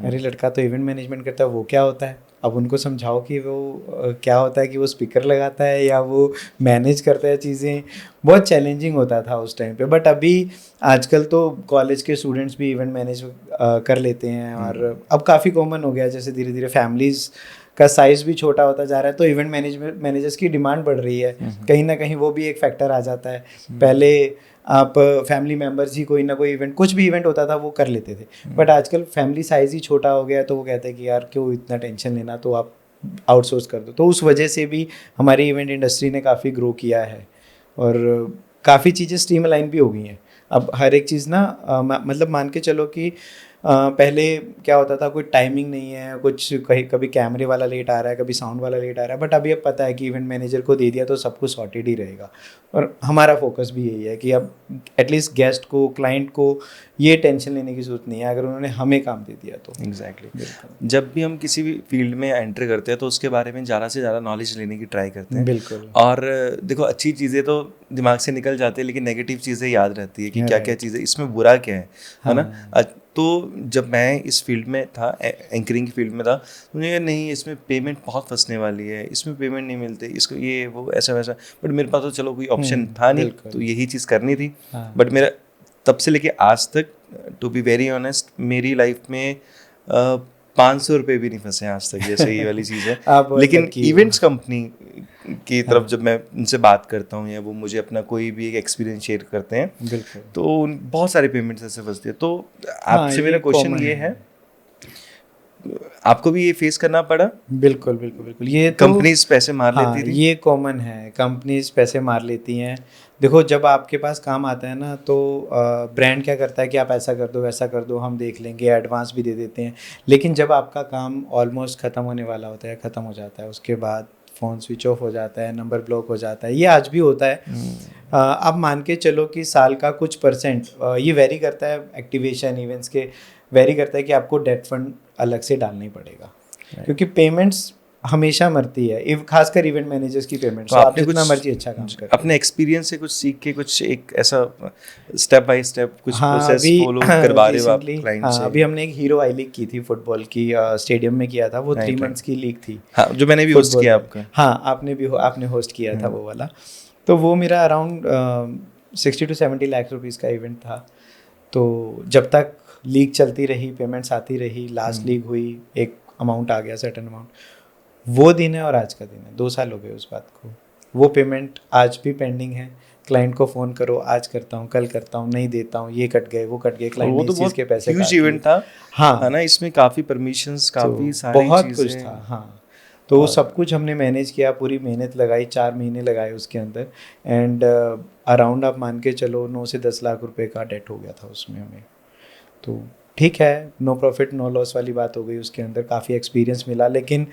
अरे लड़का तो इवेंट मैनेजमेंट करता है, वो क्या होता है? अब उनको समझाओ कि वो क्या होता है, कि वो स्पीकर लगाता है या वो मैनेज करता है चीज़ें। बहुत चैलेंजिंग होता था उस टाइम पे। बट अभी आजकल तो कॉलेज के स्टूडेंट्स भी इवेंट मैनेज कर लेते हैं, और अब काफ़ी कॉमन हो गया है। जैसे धीरे धीरे फैमिलीज़ का साइज़ भी छोटा होता जा रहा है, तो इवेंट मैनेजर्स की डिमांड बढ़ रही है। कहीं ना कहीं वो भी एक फैक्टर आ जाता है। पहले आप फैमिली मेम्बर्स ही कोई ना कोई इवेंट, कुछ भी इवेंट होता था वो कर लेते थे, बट आजकल फैमिली साइज़ ही छोटा हो गया, तो वो कहते हैं कि यार क्यों इतना टेंशन लेना, तो आप आउटसोर्स कर दो। तो उस वजह से भी हमारी इवेंट इंडस्ट्री ने काफ़ी ग्रो किया है, और काफ़ी चीज़ें स्ट्रीमलाइन भी हो गई हैं। अब हर एक चीज़ ना मतलब मान के चलो कि पहले क्या होता था, कोई टाइमिंग नहीं है, कुछ कहीं कभी कैमरे वाला लेट आ रहा है, कभी साउंड वाला लेट आ रहा है, बट अभी अब पता है कि इवेंट मैनेजर को दे दिया तो सब कुछ सॉर्टेड ही रहेगा। और हमारा फोकस भी यही है कि अब एटलीस्ट गेस्ट को, क्लाइंट को ये टेंशन लेने की ज़रूरत नहीं है अगर उन्होंने हमें काम दे दिया तो। एग्जैक्टली। जब भी हम किसी भी फील्ड में एंटर करते हैं तो उसके बारे में ज़्यादा से ज़्यादा नॉलेज लेने की ट्राई करते हैं। बिल्कुल। और देखो, अच्छी चीज़ें तो दिमाग से निकल जाती है, लेकिन नेगेटिव चीज़ें याद रहती है कि क्या क्या चीज़ें, इसमें बुरा क्या है ना। तो जब मैं इस फील्ड में था, एंकरिंग की फील्ड में था, तो मुझे नहीं इसमें पेमेंट बहुत फंसने वाली है, इसमें पेमेंट नहीं मिलते, इसको ये वो ऐसा वैसा। बट मेरे पास तो चलो कोई ऑप्शन था नहीं, तो यही चीज़ करनी थी। बट मेरा तब से लेके आज तक, टू बी वेरी ऑनेस्ट, मेरी लाइफ में 500 रुपये भी नहीं फंसे आज तक, जैसे ये वाली चीज़ है। लेकिन इवेंट्स कंपनी की तरफ जब मैं उनसे बात करता हूँ या वो मुझे अपना कोई भी एक एक्सपीरियंस शेयर करते हैं, बिल्कुल, तो बहुत सारे पेमेंट्स ऐसे फंसते हैं। तो आपसे मेरा क्वेश्चन ये है, आपको भी ये फेस करना पड़ा? बिल्कुल बिल्कुल बिल्कुल। ये तो कंपनीज पैसे मार लेती थी? ये कॉमन है, कंपनीज पैसे मार लेती हैं। देखो, जब आपके पास काम आता है ना, तो ब्रांड क्या करता है कि आप ऐसा कर दो, वैसा कर दो, हम देख लेंगे, एडवांस भी दे देते हैं। लेकिन जब आपका काम ऑलमोस्ट ख़त्म होने वाला होता है, ख़त्म हो जाता है, उसके बाद फ़ोन स्विच ऑफ हो जाता है, नंबर ब्लॉक हो जाता है। ये आज भी होता है। आप मान के चलो कि साल का कुछ परसेंट, ये वेरी करता है एक्टिवेशन इवेंट्स के, वेरी करता है कि आपको डेट फंड अलग से डालना ही पड़ेगा, क्योंकि पेमेंट्स हमेशा मरती है, खासकर इवेंट मैनेजर्स की पेमेंट्स। तो आप जितना मर्जी अच्छा काम करें, अपने एक्सपीरियंस से कुछ सीख के कुछ एक ऐसा स्टेप बाय स्टेप कुछ प्रोसेस अभी फॉलो करवा रहे हो आप क्लाइंट से? अभी हमने एक हीरो आई लीग की थी फुटबॉल की, स्टेडियम में किया था वो। 3 मंथ्स की लीग थी। हाँ, जो मैंने भी होस्ट किया आपका। हाँ, आपने होस्ट किया था वो वाला। तो वो मेरा अराउंड 60 to 70 लाख रुपीज़ का इवेंट था। तो जब तक लीग चलती रही, पेमेंट्स आती रही, लास्ट लीग हुई, एक अमाउंट आ गया, सर्टेन अमाउंट। वो दिन है और आज का दिन है, 2 साल हो गए उस बात को। वो पेमेंट आज भी पेंडिंग है। क्लाइंट को फ़ोन करो, आज करता हूँ, कल करता हूँ, नहीं देता हूँ, ये कट गए, वो कट गए, क्लाइंट ने इस चीज़ के पैसे ह्यूज इवेंट था। हाँ, है ना, इसमें काफ़ी परमिशंस, काफ़ी सारी बहुत कुछ था। हाँ, तो सब कुछ हमने मैनेज किया, पूरी मेहनत लगाई, 4 महीने लगाए उसके अंदर। एंड अराउंड आप मान के चलो 9 से 10 लाख रुपए का डेट हो गया था उसमें हमें। तो ठीक है, नो प्रॉफिट नो लॉस वाली बात हो गई उसके अंदर। काफ़ी एक्सपीरियंस मिला, लेकिन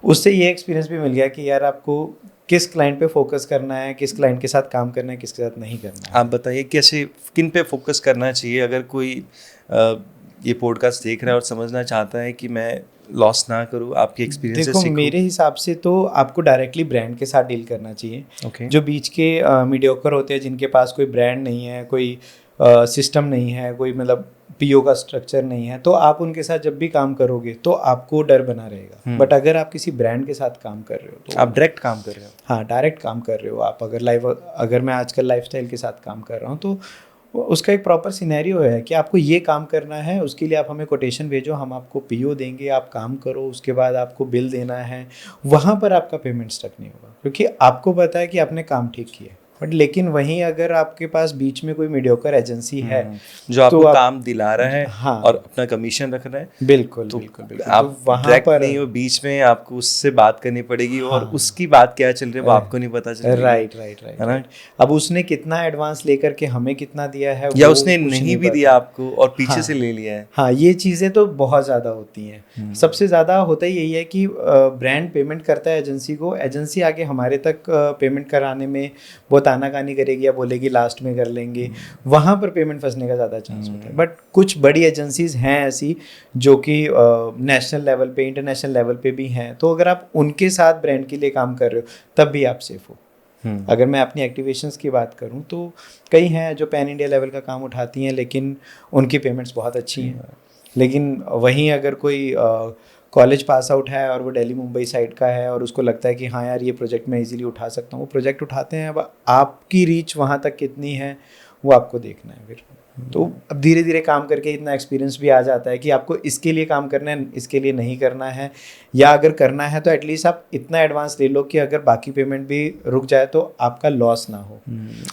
उससे ये एक्सपीरियंस भी मिल गया कि यार आपको किस क्लाइंट पे फोकस करना है, किस क्लाइंट के साथ काम करना है, किसके साथ नहीं करना है। आप बताइए कैसे, किन पे फोकस करना चाहिए अगर कोई ये पॉडकास्ट देख रहा है और समझना चाहता है कि मैं लॉस ना करूँ, आपके एक्सपीरियंस से देखो, सीखूं? मेरे हिसाब से तो आपको डायरेक्टली ब्रांड के साथ डील करना चाहिए। Okay. जो बीच के मीडियोकर होते हैं, जिनके पास कोई ब्रांड नहीं है, कोई सिस्टम नहीं है, कोई मतलब पीओ का स्ट्रक्चर नहीं है, तो आप उनके साथ जब भी काम करोगे तो आपको डर बना रहेगा। बट अगर आप किसी ब्रांड के साथ काम कर रहे हो तो आप डायरेक्ट काम कर रहे हो। हाँ, डायरेक्ट काम कर रहे हो आप। अगर मैं आजकल लाइफस्टाइल के साथ काम कर रहा हूँ, तो उसका एक प्रॉपर सिनेरियो है कि आपको ये काम करना है, उसके लिए आप हमें कोटेशन भेजो, हम आपको पीओ देंगे, आप काम करो, उसके बाद आपको बिल देना है। वहाँ पर आपका पेमेंट स्टक नहीं होगा, क्योंकि आपको पता है कि आपने काम ठीक किया। बट लेकिन वहीं अगर आपके पास बीच में कोई मीडियोकर एजेंसी है जो आपको काम दिला रहा है, हाँ, और अपना कमीशन रख रहा है, बिल्कुल तो बिल्कुल बिल्कुल, आप तो वहाँ डायरेक्ट पर नहीं हो, बीच में आपको उससे बात करनी पड़ेगी, और हाँ, उसकी बात क्या चल रही है वो आपको नहीं पता चलेगी। राइट, है ना? अब उसने कितना एडवांस लेकर के हमें कितना दिया है, या वो उसने कुछ नहीं भी पता। दिया आपको और पीछे हाँ, से ले लिया है। हाँ, ये चीज़ें तो बहुत ज़्यादा होती हैं। सबसे ज़्यादा होता ही यही है कि ब्रांड पेमेंट करता है एजेंसी को, एजेंसी आगे हमारे तक पेमेंट कराने में बहुत आनाकानी करेगी या बोलेगी लास्ट में कर लेंगे, वहाँ पर पेमेंट फंसने का ज़्यादा चांस होता है। बट कुछ बड़ी एजेंसीज हैं ऐसी जो कि नेशनल लेवल पे, इंटरनेशनल लेवल पे भी हैं, तो अगर आप उनके साथ ब्रांड के लिए काम कर रहे हो तब भी आप सेफ हो। अगर मैं अपनी एक्टिवेशंस की बात करूं तो कई हैं जो पैन इंडिया लेवल का काम उठाती हैं, लेकिन उनकी पेमेंट्स बहुत अच्छी हैं। लेकिन वहीं अगर कोई कॉलेज पास आउट है और वो दिल्ली मुंबई साइड का है और उसको लगता है कि हाँ यार ये प्रोजेक्ट मैं इजीली उठा सकता हूँ, वो प्रोजेक्ट उठाते हैं। अब आपकी रीच वहाँ तक कितनी है वो आपको देखना है फिर। तो अब धीरे धीरे काम करके इतना एक्सपीरियंस भी आ जाता है कि आपको इसके लिए काम करना है, इसके लिए नहीं करना है, या अगर करना है तो एटलीस्ट आप इतना एडवांस ले लो कि अगर बाकी पेमेंट भी रुक जाए तो आपका लॉस ना हो।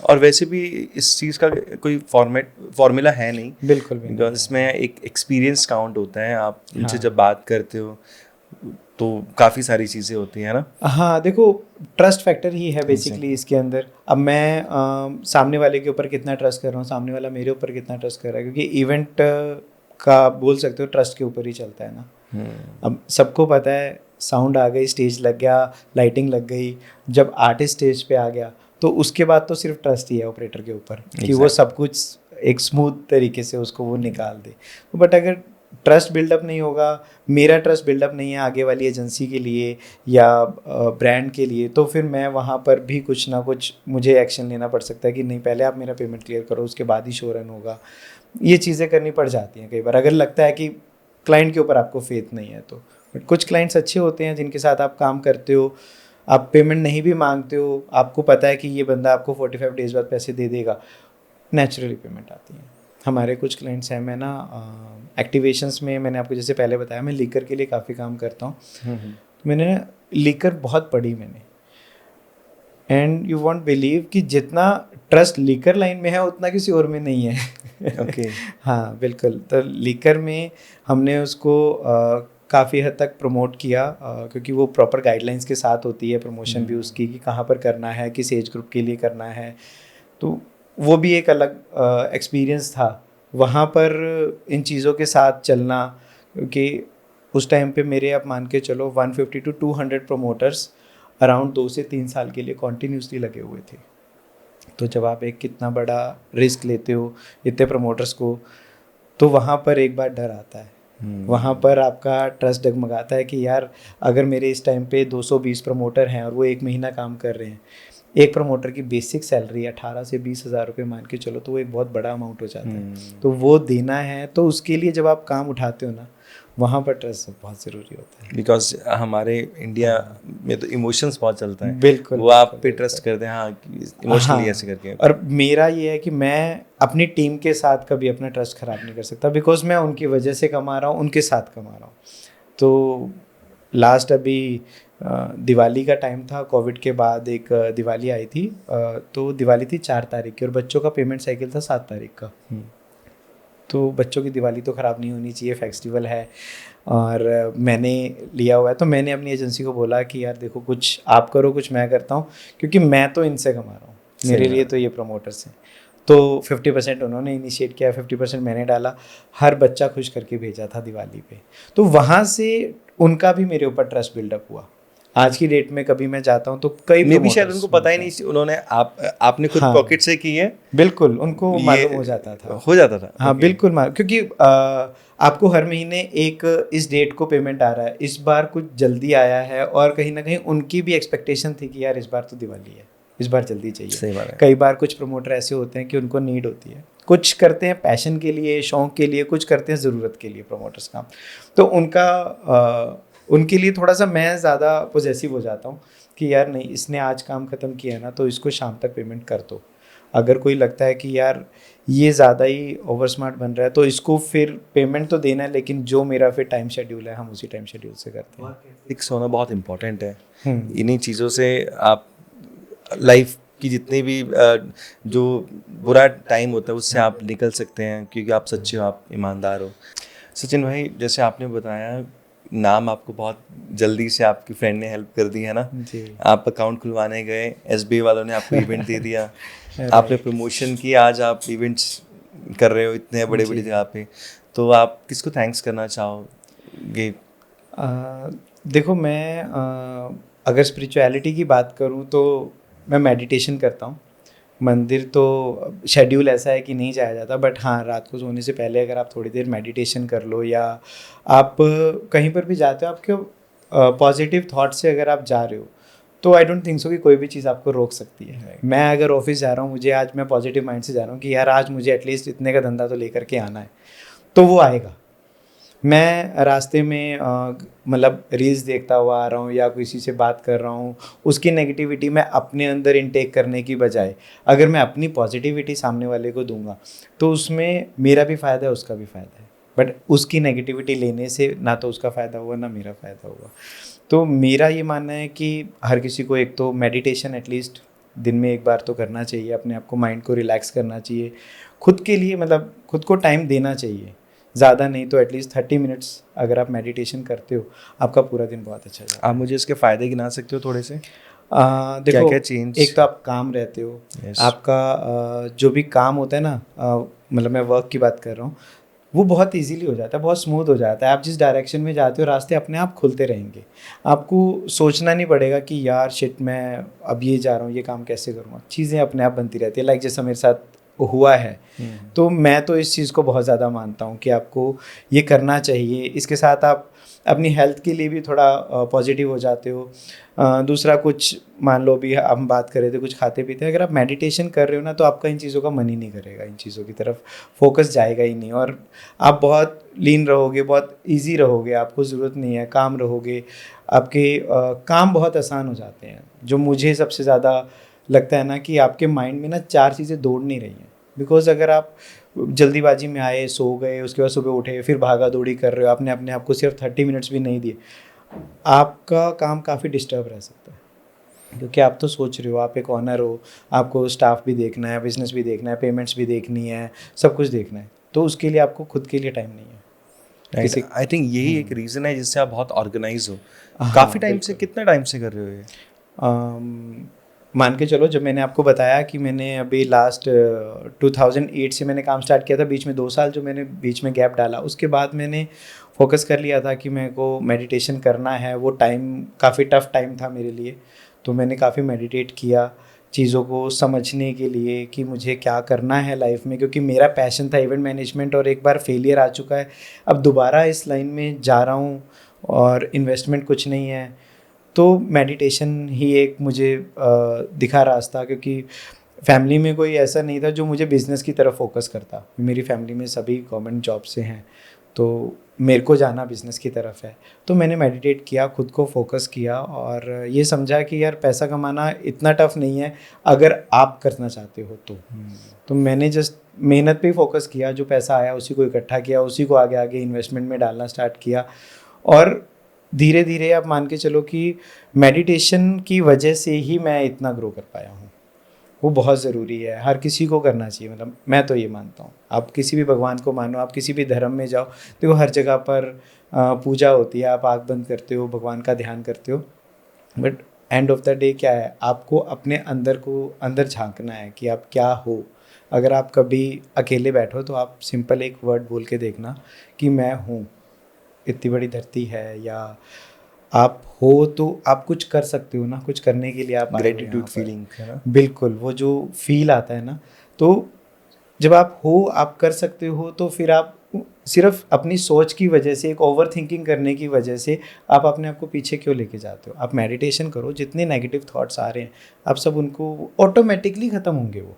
और वैसे भी इस चीज़ का कोई फॉर्मूला है नहीं, बिल्कुल बिकॉज इसमें एक एक्सपीरियंस काउंट होता है। आप उनसे हाँ। जब बात करते हो तो काफ़ी सारी चीज़ें होती हैं ना। हाँ, देखो ट्रस्ट फैक्टर ही है बेसिकली इसके अंदर। अब मैं सामने वाले के ऊपर कितना ट्रस्ट कर रहा हूँ, सामने वाला मेरे ऊपर कितना ट्रस्ट कर रहा है, क्योंकि इवेंट का बोल सकते हो ट्रस्ट के ऊपर ही चलता है ना। अब सबको पता है साउंड आ गई, स्टेज लग गया, लाइटिंग लग गई, जब आर्टिस्ट स्टेज पे आ गया तो उसके बाद तो सिर्फ ट्रस्ट ही है ऑपरेटर के ऊपर कि वो सब कुछ एक स्मूथ तरीके से उसको वो निकाल दे। बट अगर ट्रस्ट बिल्डअप नहीं होगा, मेरा ट्रस्ट बिल्डअप नहीं है आगे वाली एजेंसी के लिए या ब्रांड के लिए, तो फिर मैं वहाँ पर भी कुछ ना कुछ मुझे एक्शन लेना पड़ सकता है कि नहीं पहले आप मेरा पेमेंट क्लियर करो, उसके बाद ही शो रन होगा। ये चीज़ें करनी पड़ जाती हैं कई बार, अगर लगता है कि क्लाइंट के ऊपर आपको फेथ नहीं है तो। बट कुछ क्लाइंट्स अच्छे होते हैं जिनके साथ आप काम करते हो, आप पेमेंट नहीं भी मांगते हो, आपको पता है कि ये बंदा आपको 45 डेज़ बाद पैसे दे देगा, नेचुरली पेमेंट आती है। हमारे कुछ क्लाइंट्स हैं, मैं ना एक्टिवेशंस में मैंने आपको जैसे पहले बताया मैं लीकर के लिए काफ़ी काम करता हूँ। मैंने ना लीकर बहुत पढ़ी मैंने, एंड यू वॉन्ट बिलीव कि जितना ट्रस्ट लीकर लाइन में है उतना किसी और में नहीं है। ओके। हाँ बिल्कुल। तो लीकर में हमने उसको काफ़ी हद तक प्रमोट किया, क्योंकि वो प्रॉपर गाइडलाइंस के साथ होती है प्रमोशन भी उसकी, कि कहाँ पर करना है, किस एज ग्रुप के लिए करना है। तो वो भी एक अलग एक्सपीरियंस था वहाँ पर इन चीज़ों के साथ चलना, क्योंकि उस टाइम पे मेरे आप मान के चलो 150 to 200 प्रमोटर्स अराउंड 2 से 3 साल के लिए कॉन्टीन्यूसली लगे हुए थे। तो जब आप एक कितना बड़ा रिस्क लेते हो इतने प्रमोटर्स को, तो वहाँ पर एक बार डर आता है, वहाँ पर आपका ट्रस्ट डगमगाता है कि यार अगर मेरे इस टाइम पे 220 प्रमोटर हैं और वो 1 महीना काम कर रहे हैं, एक प्रमोटर की बेसिक सैलरी 18 से 20 हज़ार रुपये मान के चलो, तो वो एक बहुत बड़ा अमाउंट हो जाता है। तो वो देना है, तो उसके लिए जब आप काम उठाते हो ना, वहाँ पर ट्रस्ट बहुत ज़रूरी होता है। बिकॉज हमारे इंडिया में तो इमोशंस बहुत चलता है। बिल्कुल, वो आप पे ट्रस्ट करते हैं, हाँ इमोशनली ऐसे करके। और मेरा ये है कि मैं अपनी टीम के साथ कभी अपना ट्रस्ट ख़राब नहीं कर सकता, बिकॉज मैं उनकी वजह से कमा रहा हूँ, उनके साथ कमा रहा हूँ। तो लास्ट अभी दिवाली का टाइम था, कोविड के बाद एक दिवाली आई थी, तो दिवाली थी 4 तारीख की और बच्चों का पेमेंट साइकिल था 7 तारीख का। तो बच्चों की दिवाली तो ख़राब नहीं होनी चाहिए, फेस्टिवल है, और मैंने लिया हुआ है। तो मैंने अपनी एजेंसी को बोला कि यार देखो कुछ आप करो, कुछ मैं करता हूँ, क्योंकि मैं तो इनसे कमा रहा हूँ, मेरे लिए तो ये प्रमोटर्स हैं। तो 50% उन्होंने इनिशिएट किया, 50% मैंने डाला, हर बच्चा खुश करके भेजा था दिवाली पे। तो वहाँ से उनका भी मेरे ऊपर ट्रस्ट बिल्डअप हुआ। आज की डेट में कभी मैं जाता हूँ तो कई मे भी शायद उनको पता ही नहीं, उन्होंने आपने खुद पॉकेट से की है। बिल्कुल, उनको मालूम हो जाता था। हाँ बिल्कुल क्योंकि आपको हर महीने एक इस डेट को पेमेंट आ रहा है, इस बार कुछ जल्दी आया है, और कहीं ना कहीं उनकी भी एक्सपेक्टेशन थी कि यार इस बार तो दिवाली है, इस बार जल्दी चाहिए। सही बात है। कई बार कुछ प्रमोटर ऐसे होते हैं कि उनको नीड होती है, कुछ करते हैं पैशन के लिए, शौक के लिए, कुछ करते हैं ज़रूरत के लिए प्रमोटर्स काम। तो उनके लिए थोड़ा सा मैं ज़्यादा पॉजेसिव हो जाता हूँ कि यार नहीं, इसने आज काम ख़त्म किया ना तो इसको शाम तक पेमेंट कर दो। अगर कोई लगता है कि यार ये ज़्यादा ही ओवर स्मार्ट बन रहा है तो इसको फिर पेमेंट तो देना है, लेकिन जो मेरा फिर टाइम शेड्यूल है हम उसी टाइम शेड्यूल से करते हैं। फिक्स होना बहुत इंपॉर्टेंट है। इन्हीं चीज़ों से आप लाइफ की जितनी भी जो बुरा टाइम होता है उससे आप निकल सकते हैं, क्योंकि आप सच्चे हो, आप ईमानदार हो। सचिन भाई, जैसे आपने बताया नाम आपको बहुत जल्दी से आपकी फ्रेंड ने हेल्प कर दी है ना जी। आप अकाउंट खुलवाने गए, SBI वालों ने आपको इवेंट दे दिया, आपने प्रमोशन की, आज आप इवेंट्स कर रहे हो इतने बड़े बड़ी जगह पे, तो आप किसको थैंक्स करना चाहोगे? देखो मैं अगर स्पिरिचुअलिटी की बात करूँ तो मैं मेडिटेशन करता हूँ। मंदिर तो शेड्यूल ऐसा है कि नहीं जाया जाता, बट हाँ रात को सोने से पहले अगर आप थोड़ी देर मेडिटेशन कर लो, या आप कहीं पर भी जाते हो आपके पॉजिटिव थॉट से अगर आप जा रहे हो तो आई डोंट थिंक सो कि कोई भी चीज़ आपको रोक सकती है। मैं अगर ऑफिस जा रहा हूँ, मुझे आज मैं पॉजिटिव माइंड से जा रहा हूँ कि यार आज मुझे एटलीस्ट इतने का धंधा तो लेकर के आना है, तो वो आएगा। मैं रास्ते में मतलब रील्स देखता हुआ आ रहा हूँ या किसी से बात कर रहा हूँ, उसकी नेगेटिविटी मैं अपने अंदर इनटेक करने की बजाय अगर मैं अपनी पॉजिटिविटी सामने वाले को दूंगा तो उसमें मेरा भी फ़ायदा है, उसका भी फ़ायदा है। बट उसकी नेगेटिविटी लेने से ना तो उसका फ़ायदा हुआ ना मेरा फ़ायदा हुआ। तो मेरा ये मानना है कि हर किसी को एक तो मेडिटेशन एटलीस्ट दिन में एक बार तो करना चाहिए, अपने आप को माइंड को रिलैक्स करना चाहिए, खुद के लिए मतलब खुद को टाइम देना चाहिए, ज़्यादा नहीं तो एटलीस्ट 30 मिनट्स अगर आप मेडिटेशन करते हो आपका पूरा दिन बहुत अच्छा जाएगा। आप मुझे इसके फ़ायदे गिना सकते हो थोड़े से? देखो क्या चेंज? एक तो आप काम रहते हो, Yes. आपका जो भी काम होता है ना, मतलब मैं वर्क की बात कर रहा हूँ, वो बहुत इजीली हो जाता है, बहुत स्मूथ हो जाता है। आप जिस डायरेक्शन में जाते हो रास्ते अपने आप खुलते रहेंगे, आपको सोचना नहीं पड़ेगा कि यार शिट मैं अब ये जा रहा हूँ, ये काम कैसे करूँगा। चीज़ें अपने आप बनती रहती है, लाइक जैसा मेरे साथ हुआ है। तो मैं तो इस चीज़ को बहुत ज़्यादा मानता हूँ कि आपको ये करना चाहिए। इसके साथ आप अपनी हेल्थ के लिए भी थोड़ा पॉजिटिव हो जाते हो। दूसरा कुछ मान लो भी हम बात कर रहे थे कुछ खाते पीते, अगर आप मेडिटेशन कर रहे हो ना तो आपका इन चीज़ों का मन ही नहीं करेगा, इन चीज़ों की तरफ फोकस जाएगा ही नहीं, और आप बहुत लीन रहोगे, बहुत इजी रहोगे, आपको ज़रूरत नहीं है, काम रहोगे, आपके काम बहुत आसान हो जाते हैं। जो मुझे सबसे ज़्यादा लगता है ना कि आपके माइंड में ना 4 चीज़ें दौड़ नहीं रही हैं। बिकॉज अगर आप जल्दीबाजी में आए, सो गए, उसके बाद सुबह उठे, फिर भागा दौड़ी कर रहे हो, आपने अपने आप को सिर्फ 30 मिनट्स भी नहीं दिए, आपका काम काफ़ी डिस्टर्ब रह सकता है। क्योंकि आप तो सोच रहे हो, आप एक ऑनर हो, आपको स्टाफ भी देखना है, बिजनेस भी देखना है, पेमेंट्स भी देखनी है, सब कुछ देखना है, तो उसके लिए आपको खुद के लिए टाइम नहीं है। आई थिंक यही एक रीज़न है जिससे आप बहुत ऑर्गेनाइज हो। हाँ, काफ़ी टाइम से, कितना टाइम से कर रहे हो ये? मान के चलो, जब मैंने आपको बताया कि मैंने अभी लास्ट 2008 से मैंने काम स्टार्ट किया था, बीच में 2 साल जो मैंने बीच में गैप डाला, उसके बाद मैंने फोकस कर लिया था कि मेरे को मेडिटेशन करना है। वो टाइम काफ़ी टफ टाइम था मेरे लिए, तो मैंने काफ़ी मेडिटेट किया चीज़ों को समझने के लिए कि मुझे क्या करना है लाइफ में, क्योंकि मेरा पैशन था इवेंट मैनेजमेंट और एक बार फेलियर आ चुका है, अब दोबारा इस लाइन में जा रहा हूँ और इन्वेस्टमेंट कुछ नहीं है, तो मेडिटेशन ही एक मुझे दिखा रास्ता। क्योंकि फैमिली में कोई ऐसा नहीं था जो मुझे बिज़नेस की तरफ फोकस करता, मेरी फैमिली में सभी गवर्नमेंट जॉब से हैं, तो मेरे को जाना बिज़नेस की तरफ है। तो मैंने मेडिटेट किया, खुद को फोकस किया और ये समझा कि यार पैसा कमाना इतना टफ नहीं है अगर आप करना चाहते हो तो मैंने जस्ट मेहनत पे फोकस किया, जो पैसा आया उसी को इकट्ठा किया, उसी को आगे आगे इन्वेस्टमेंट में डालना स्टार्ट किया, और धीरे धीरे आप मान के चलो कि मेडिटेशन की वजह से ही मैं इतना ग्रो कर पाया हूँ। वो बहुत ज़रूरी है, हर किसी को करना चाहिए, मतलब मैं तो ये मानता हूँ। आप किसी भी भगवान को मानो, आप किसी भी धर्म में जाओ, देखो हर जगह पर पूजा होती है, आप आँख बंद करते हो, भगवान का ध्यान करते हो, but end of the day क्या है, आपको अपने अंदर झांकना है कि आप क्या हो। अगर आप कभी अकेले बैठो तो आप सिंपल एक वर्ड बोल के देखना कि मैं हूँ, इतनी बड़ी धरती है, या आप हो तो आप कुछ कर सकते हो ना, कुछ करने के लिए आप ग्रेटिट्यूड फीलिंग है ना? बिल्कुल, वो जो फील आता है ना, तो जब आप हो, आप कर सकते हो, तो फिर आप सिर्फ अपनी सोच की वजह से, एक ओवर थिंकिंग करने की वजह से आप अपने आप को पीछे क्यों लेके जाते हो। आप मेडिटेशन करो, जितने नेगेटिव थॉट्स आ रहे हैं आप सब उनको ऑटोमेटिकली ख़त्म होंगे वो।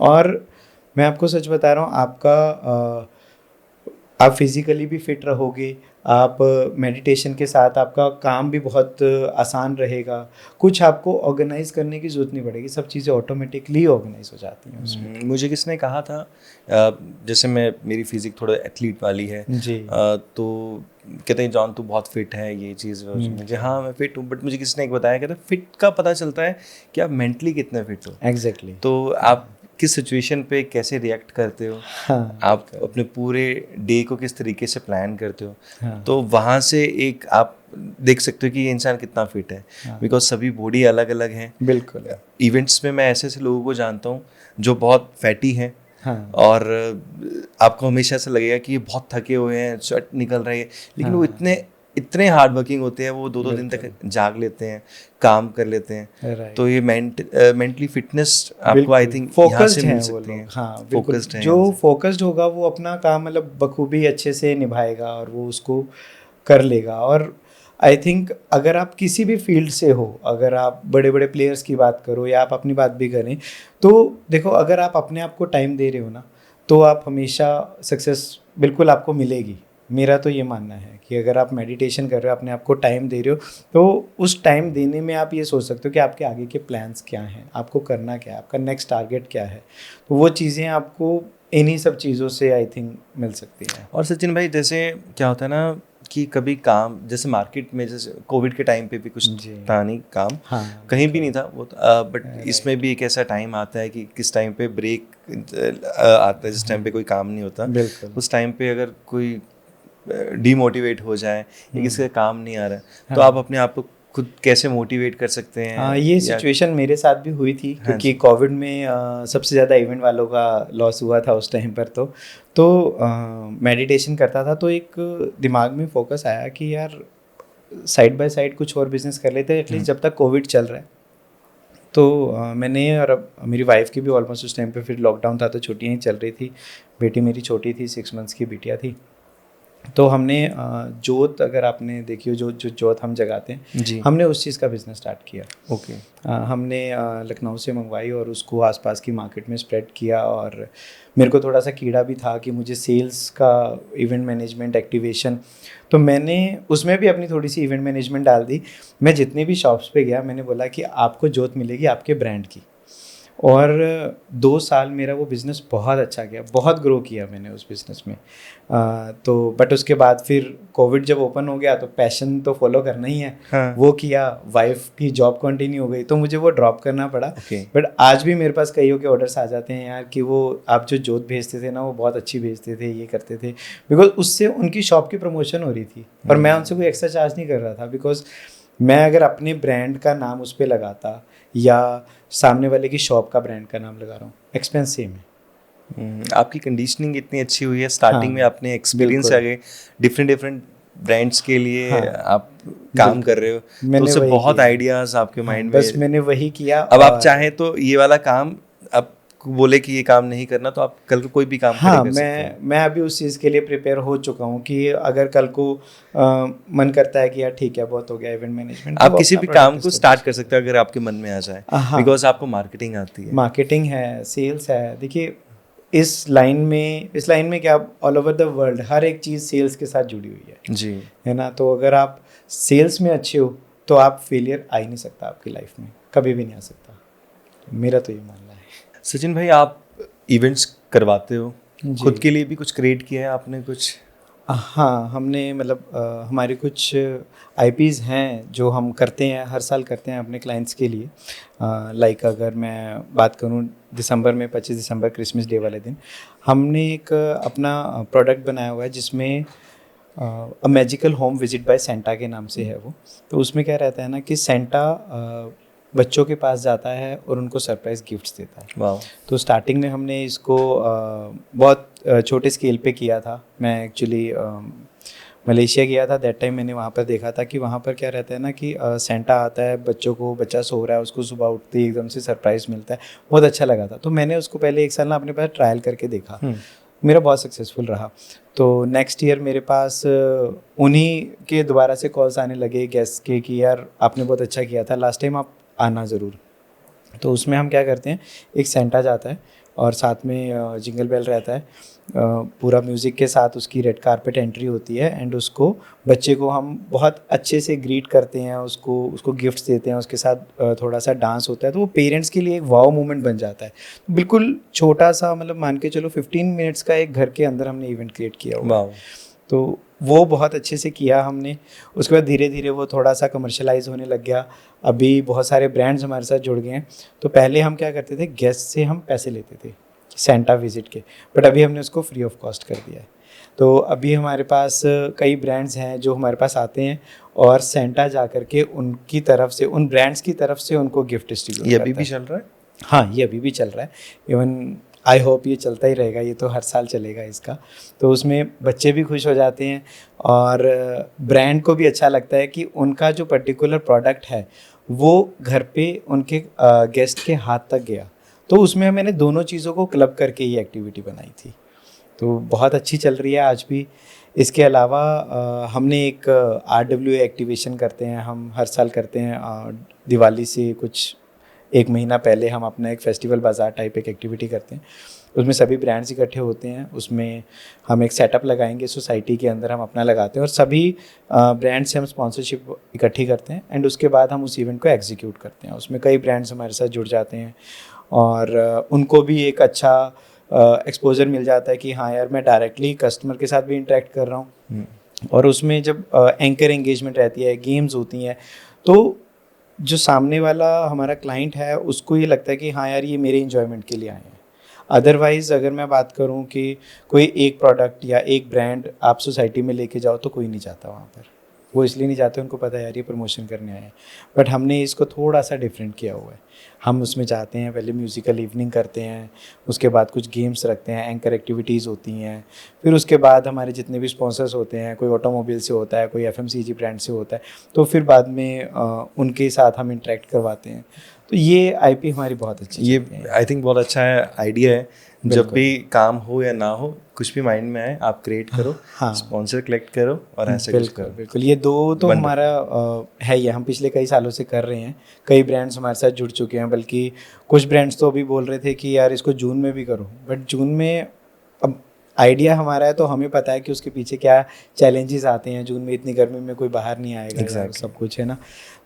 और मैं आपको सच बता रहा हूँ, आप फिज़िकली भी फिट रहोगे, आप मेडिटेशन के साथ आपका काम भी बहुत आसान रहेगा, कुछ आपको ऑर्गेनाइज करने की ज़रूरत नहीं पड़ेगी, सब चीज़ें ऑटोमेटिकली ऑर्गेनाइज हो जाती हैं उसमें। मुझे किसने कहा था, जैसे मेरी फिजिक थोड़ा एथलीट वाली है जी। तो कहते हैं जॉन तू बहुत फिट है, ये चीज़ मुझे, हाँ मैं फिट हूँ, बट मुझे किसने एक बताया, कहते फिट का पता चलता है कि आप मेंटली कितने फिट हो। एग्जैक्टली। तो आप किस सिचुएशन पे कैसे रिएक्ट करते हो, हाँ, आप अपने पूरे डे को किस तरीके से प्लान करते हो, हाँ, तो वहाँ से एक आप देख सकते हो कि ये इंसान कितना फिट है, बिकॉज सभी बॉडी अलग अलग हैं। बिल्कुल। इवेंट्स में मैं ऐसे ऐसे लोगों को जानता हूँ जो बहुत फैटी हैं, हाँ, और आपको हमेशा ऐसा लगेगा कि ये बहुत थके हुए हैं, स्वेट निकल रही है, लेकिन वो इतने हार्ड वर्किंग होते हैं, वो 2-2 दिन तक जाग लेते हैं, काम कर लेते हैं। राइट। तो ये मेंटली फिटनेस आपको आई थिंक यहाँ से फोकस्ड मिल हैं वो सकती लोग। है। हाँ बिल्कुल, फोकस्ड हैं जो यहाँ से। फोकस्ड होगा वो अपना काम मतलब बखूबी अच्छे से निभाएगा और वो उसको कर लेगा। और आई थिंक अगर आप किसी भी फील्ड से हो, अगर आप बड़े बड़े प्लेयर्स की बात करो या आप अपनी बात भी करें, तो देखो अगर आप अपने आप को टाइम दे रहे हो ना, तो आप हमेशा सक्सेस बिल्कुल आपको मिलेगी। मेरा तो ये मानना है कि अगर आप मेडिटेशन कर रहे हो, अपने आप को टाइम दे रहे हो, तो उस टाइम देने में आप ये सोच सकते हो कि आपके आगे के प्लान्स क्या हैं, आपको करना क्या है, आपका नेक्स्ट टारगेट क्या है। तो वो चीज़ें आपको इन्हीं सब चीज़ों से आई थिंक मिल सकती हैं। और सचिन भाई, जैसे क्या होता है ना कि कभी काम, जैसे मार्केट में, जैसे कोविड के टाइम पे भी कुछ जी। था नहीं काम, हाँ, कहीं भी नहीं था वो, बट इसमें भी एक ऐसा टाइम आता है कि किस टाइम पे ब्रेक आता है, जिस टाइम पे कोई काम नहीं होता, बिल्कुल। उस टाइम पे अगर कोई डीमोटिवेट हो जाए या किसी का काम नहीं आ रहा है, तो आप अपने आप को खुद कैसे मोटिवेट कर सकते हैं? हाँ, ये सिचुएशन मेरे साथ भी हुई थी, हाँ क्योंकि जी। कोविड में सबसे ज़्यादा इवेंट वालों का लॉस हुआ था उस टाइम पर। तो मेडिटेशन करता था, तो एक दिमाग में फोकस आया कि यार साइड बाय साइड कुछ और बिजनेस कर लेते हैं एटलीस्ट जब तक कोविड चल रहा है। तो मैंने, और अब मेरी वाइफ की भी ऑलमोस्ट उस टाइम पे फिर लॉकडाउन था तो छुट्टियाँ ही चल रही थी, बेटी मेरी छोटी थी, 6 मंथ्स की बिटिया थी। तो हमने जोत, अगर आपने देखी हो जो जोत हम जगाते हैं जी। हमने उस चीज़ का बिज़नेस स्टार्ट किया। ओके। हमने लखनऊ से मंगवाई और उसको आसपास की मार्केट में स्प्रेड किया। और मेरे को थोड़ा सा कीड़ा भी था कि मुझे सेल्स का, इवेंट मैनेजमेंट, एक्टिवेशन, तो मैंने उसमें भी अपनी थोड़ी सी इवेंट मैनेजमेंट डाल दी। मैं जितनी भी शॉप्स पे गया मैंने बोला कि आपको जोत मिलेगी आपके ब्रांड की। और 2 साल मेरा वो बिज़नेस बहुत अच्छा गया, बहुत ग्रो किया मैंने उस बिज़नेस में। तो बट उसके बाद फिर कोविड जब ओपन हो गया तो पैशन तो फॉलो करना ही है। हाँ। वो किया, वाइफ की जॉब कंटिन्यू हो गई तो मुझे वो ड्रॉप करना पड़ा। Okay. बट आज भी मेरे पास कईयों के ऑर्डर्स आ जाते हैं यार कि वो आप जो जोत भेजते थे ना वो बहुत अच्छी भेजते थे, ये करते थे, बिकॉज उससे उनकी शॉप की प्रमोशन हो रही थी और मैं उनसे कोई एक्स्ट्रा चार्ज नहीं कर रहा था। बिकॉज मैं अगर अपने ब्रांड का नाम उस पर लगाता या सामने वाले की शॉप का ब्रांड का नाम लगा रहा हूँ, एक्सपेंस सेम है। आपकी कंडीशनिंग इतनी अच्छी हुई है स्टार्टिंग में, आपने एक्सपीरियंस आ गए डिफरेंट ब्रांड्स के लिए, आप काम कर रहे हो, तो उससे बहुत आइडियाज आपके माइंड में, बस मैंने वही किया। अब आप चाहें तो ये वाला काम, आप बोले कि ये काम नहीं करना तो आप कल को कोई भी काम हाँ, कर सकते हैं। मैं अभी उस चीज़ के लिए प्रिपेयर हो चुका हूँ कि अगर कल को मन करता है कि यार ठीक है बहुत हो गया इवेंट मैनेजमेंट, आप किसी भी काम को स्टार्ट कर सकते हो अगर आपके मन में आ जाए, हाँ। बिकॉज आपको मार्केटिंग आती है, मार्केटिंग है, सेल्स है। देखिए इस लाइन में क्या, ऑल ओवर द वर्ल्ड हर एक चीज़ सेल्स के साथ जुड़ी हुई है जी, है ना। तो अगर आप सेल्स में अच्छे हो तो आप फेलियर आ ही नहीं सकता आपकी लाइफ में, कभी भी नहीं आ सकता। मेरा तो ये मानना है। सचिन भाई, आप इवेंट्स करवाते हो, जी। खुद के लिए भी कुछ क्रिएट किया है आपने कुछ? हाँ, हमने मतलब हमारे कुछ आईपीज़ हैं जो हम करते हैं, हर साल करते हैं अपने क्लाइंट्स के लिए। लाइक अगर मैं बात करूँ दिसंबर में, 25 दिसंबर क्रिसमस डे वाले दिन हमने एक अपना प्रोडक्ट बनाया हुआ है जिसमें a magical home visit bye Santa के नाम से है वो। तो उसमें क्या रहता है ना कि सेंटा बच्चों के पास जाता है और उनको सरप्राइज़ गिफ्ट्स देता है। वाह। तो स्टार्टिंग में हमने इसको बहुत छोटे स्केल पे किया था। मैं एक्चुअली मलेशिया गया था, दैट टाइम मैंने वहाँ पर देखा था कि वहाँ पर क्या रहता है ना कि सेंटा आता है, बच्चा सो रहा है, उसको सुबह उठते ही एकदम से सरप्राइज़ मिलता है। बहुत अच्छा लगा था। तो मैंने उसको पहले 1 साल ना अपने पास ट्रायल करके देखा, मेरा बहुत सक्सेसफुल रहा। तो नेक्स्ट ईयर मेरे पास उन्हीं के दोबारा से कॉल्स आने लगे गेस्ट के कि यार आपने बहुत अच्छा किया था लास्ट टाइम, आप आना ज़रूर। तो उसमें हम क्या करते हैं, एक सेंटा जाता है, और साथ में जिंगल बेल रहता है। पूरा म्यूज़िक के साथ उसकी रेड कारपेट एंट्री होती है एंड उसको बच्चे को हम बहुत अच्छे से ग्रीट करते हैं, उसको गिफ्ट्स देते हैं, उसके साथ थोड़ा सा डांस होता है, तो वो पेरेंट्स के लिए एक वाव मोमेंट बन जाता है। बिल्कुल छोटा सा, मतलब मान के चलो 15 मिनट्स का एक घर के अंदर हमने इवेंट क्रिएट किया हुआ है। तो वो बहुत अच्छे से किया हमने। उसके बाद धीरे धीरे वो थोड़ा सा कमर्शलाइज होने लग गया। अभी बहुत सारे ब्रांड्स हमारे साथ जुड़ गए हैं। तो पहले हम क्या करते थे, गेस्ट से हम पैसे लेते थे सेंटा विजिट के, बट अभी हमने उसको फ्री ऑफ कॉस्ट कर दिया है। तो अभी हमारे पास कई ब्रांड्स हैं जो हमारे पास आते हैं और सेंटा जा कर के उनकी तरफ से, उन ब्रांड्स की तरफ से उनको गिफ्ट डिस्ट्रीब्यूट ये अभी भी चल रहा है? हाँ, ये अभी भी चल रहा है। इवन आई होप ये चलता ही रहेगा, ये तो हर साल चलेगा इसका। तो उसमें बच्चे भी खुश हो जाते हैं और ब्रांड को भी अच्छा लगता है कि उनका जो पर्टिकुलर प्रोडक्ट है वो घर पे उनके गेस्ट के हाथ तक गया। तो उसमें मैंने दोनों चीज़ों को क्लब करके ये एक्टिविटी बनाई थी। तो बहुत अच्छी चल रही है आज भी। इसके अलावा हमने एक RWA एक्टिवेशन करते हैं, हम हर साल करते हैं। दिवाली से कुछ 1 महीना पहले हम अपना एक फेस्टिवल बाज़ार टाइप एक एक्टिविटी करते हैं। उसमें सभी ब्रांड्स इकट्ठे होते हैं। उसमें हम एक सेटअप लगाएंगे सोसाइटी के अंदर, हम अपना लगाते हैं और सभी ब्रांड से हम स्पॉन्सरशिप इकट्ठी करते हैं एंड उसके बाद हम उस इवेंट को एग्जीक्यूट करते हैं। उसमें कई ब्रांड्स हमारे साथ जुड़ जाते हैं और उनको भी एक अच्छा एक्सपोजर मिल जाता है कि हाँ यार, मैं डायरेक्टली कस्टमर के साथ भी इंटरेक्ट कर रहा हूँ। और उसमें जब एंकर एंगेजमेंट रहती है, गेम्स होती हैं, तो जो सामने वाला हमारा क्लाइंट है उसको ये लगता है कि हाँ यार, ये मेरे इन्जॉयमेंट के लिए आए हैं। अदरवाइज़ अगर मैं बात करूँ कि कोई एक प्रोडक्ट या एक ब्रांड आप सोसाइटी में लेके जाओ तो कोई नहीं जाता वहाँ पर। वो इसलिए नहीं जाते, उनको पता है यार ये प्रमोशन करने आए हैं। बट हमने इसको थोड़ा सा डिफरेंट किया हुआ है। हम उसमें जाते हैं, पहले म्यूज़िकल इवनिंग करते हैं, उसके बाद कुछ गेम्स रखते हैं, एंकर एक्टिविटीज़ होती हैं, फिर उसके बाद हमारे जितने भी स्पॉन्सर्स होते हैं, कोई ऑटोमोबाइल से होता है, कोई FMCG ब्रांड से होता है, तो फिर बाद में उनके साथ हम इंटरेक्ट करवाते हैं। तो ये IP हमारी बहुत अच्छी, ये आई थिंक बहुत अच्छा आइडिया है। जब भी काम हो या ना हो, कुछ भी माइंड में आए, आप क्रिएट करो, हाँ, स्पॉन्सर कलेक्ट करो और ऐसे कुछ करो। बिल्कुल। ये दो तो हमारा है, ये हम पिछले कई सालों से कर रहे हैं। कई ब्रांड्स हमारे साथ जुड़ चुके हैं, बल्कि कुछ ब्रांड्स तो अभी बोल रहे थे कि यार इसको जून में भी करो। बट जून में अब आइडिया हमारा है तो हमें पता है कि उसके पीछे क्या चैलेंजेस आते हैं। जून में इतनी गर्मी में कोई बाहर नहीं आएगा। Exactly. सब कुछ है ना।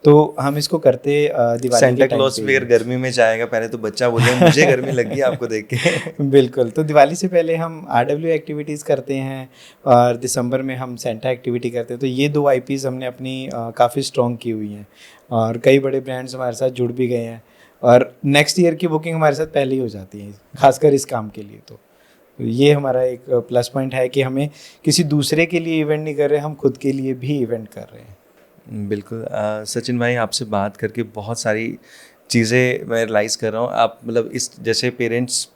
तो हम इसको करते दिवाली सेंटा के टाइम क्लॉज भी अगर गर्मी में जाएगा, पहले तो बच्चा बोले मुझे गर्मी लगी आपको देख के। बिल्कुल। तो दिवाली से पहले हम RWA एक्टिविटीज़ करते हैं और दिसंबर में हम सेंटा एक्टिविटी करते हैं। तो ये 2 IPs हमने अपनी काफ़ी स्ट्रॉन्ग की हुई हैं और कई बड़े ब्रांड्स हमारे साथ जुड़ भी गए हैं और नेक्स्ट ईयर की बुकिंग हमारे साथ पहले ही हो जाती है, खासकर इस काम के लिए। तो ये हमारा एक प्लस पॉइंट है कि हमें किसी दूसरे के लिए इवेंट नहीं कर रहे, हम खुद के लिए भी इवेंट कर रहे हैं। बिल्कुल। सचिन भाई, आपसे बात करके बहुत सारी चीज़ें मैं रियलाइज़ कर रहा हूँ। आप मतलब इस जैसे पेरेंट्स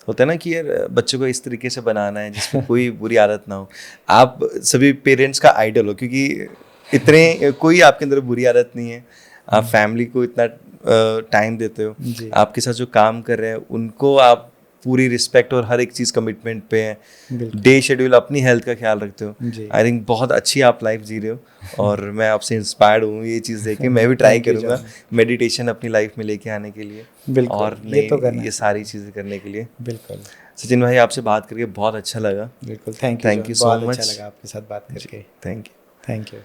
होता है ना कि यार बच्चों को इस तरीके से बनाना है जिसमें कोई बुरी आदत ना हो, आप सभी पेरेंट्स का आइडल हो, क्योंकि इतने कोई आपके अंदर बुरी आदत नहीं है। आप फैमिली को इतना टाइम देते हो, आपके साथ जो काम कर रहे हैं उनको आप पूरी रिस्पेक्ट और हर एक चीज़ कमिटमेंट पे है। डे शेड्यूल, अपनी हेल्थ का ख्याल रखते हो। आई थिंक बहुत अच्छी आप लाइफ जी रहे हो और मैं आपसे इंस्पायर्ड हूँ ये चीज़ देख के। मैं भी ट्राई करूँगा मेडिटेशन अपनी लाइफ में लेके आने के लिए और ये सारी चीज़ें करने के लिए। बिल्कुल सचिन भाई, आपसे बात करके बहुत अच्छा लगा। बिल्कुल, थैंक यू सो मच। अच्छा लगा आपके साथ बात करके। Thank you.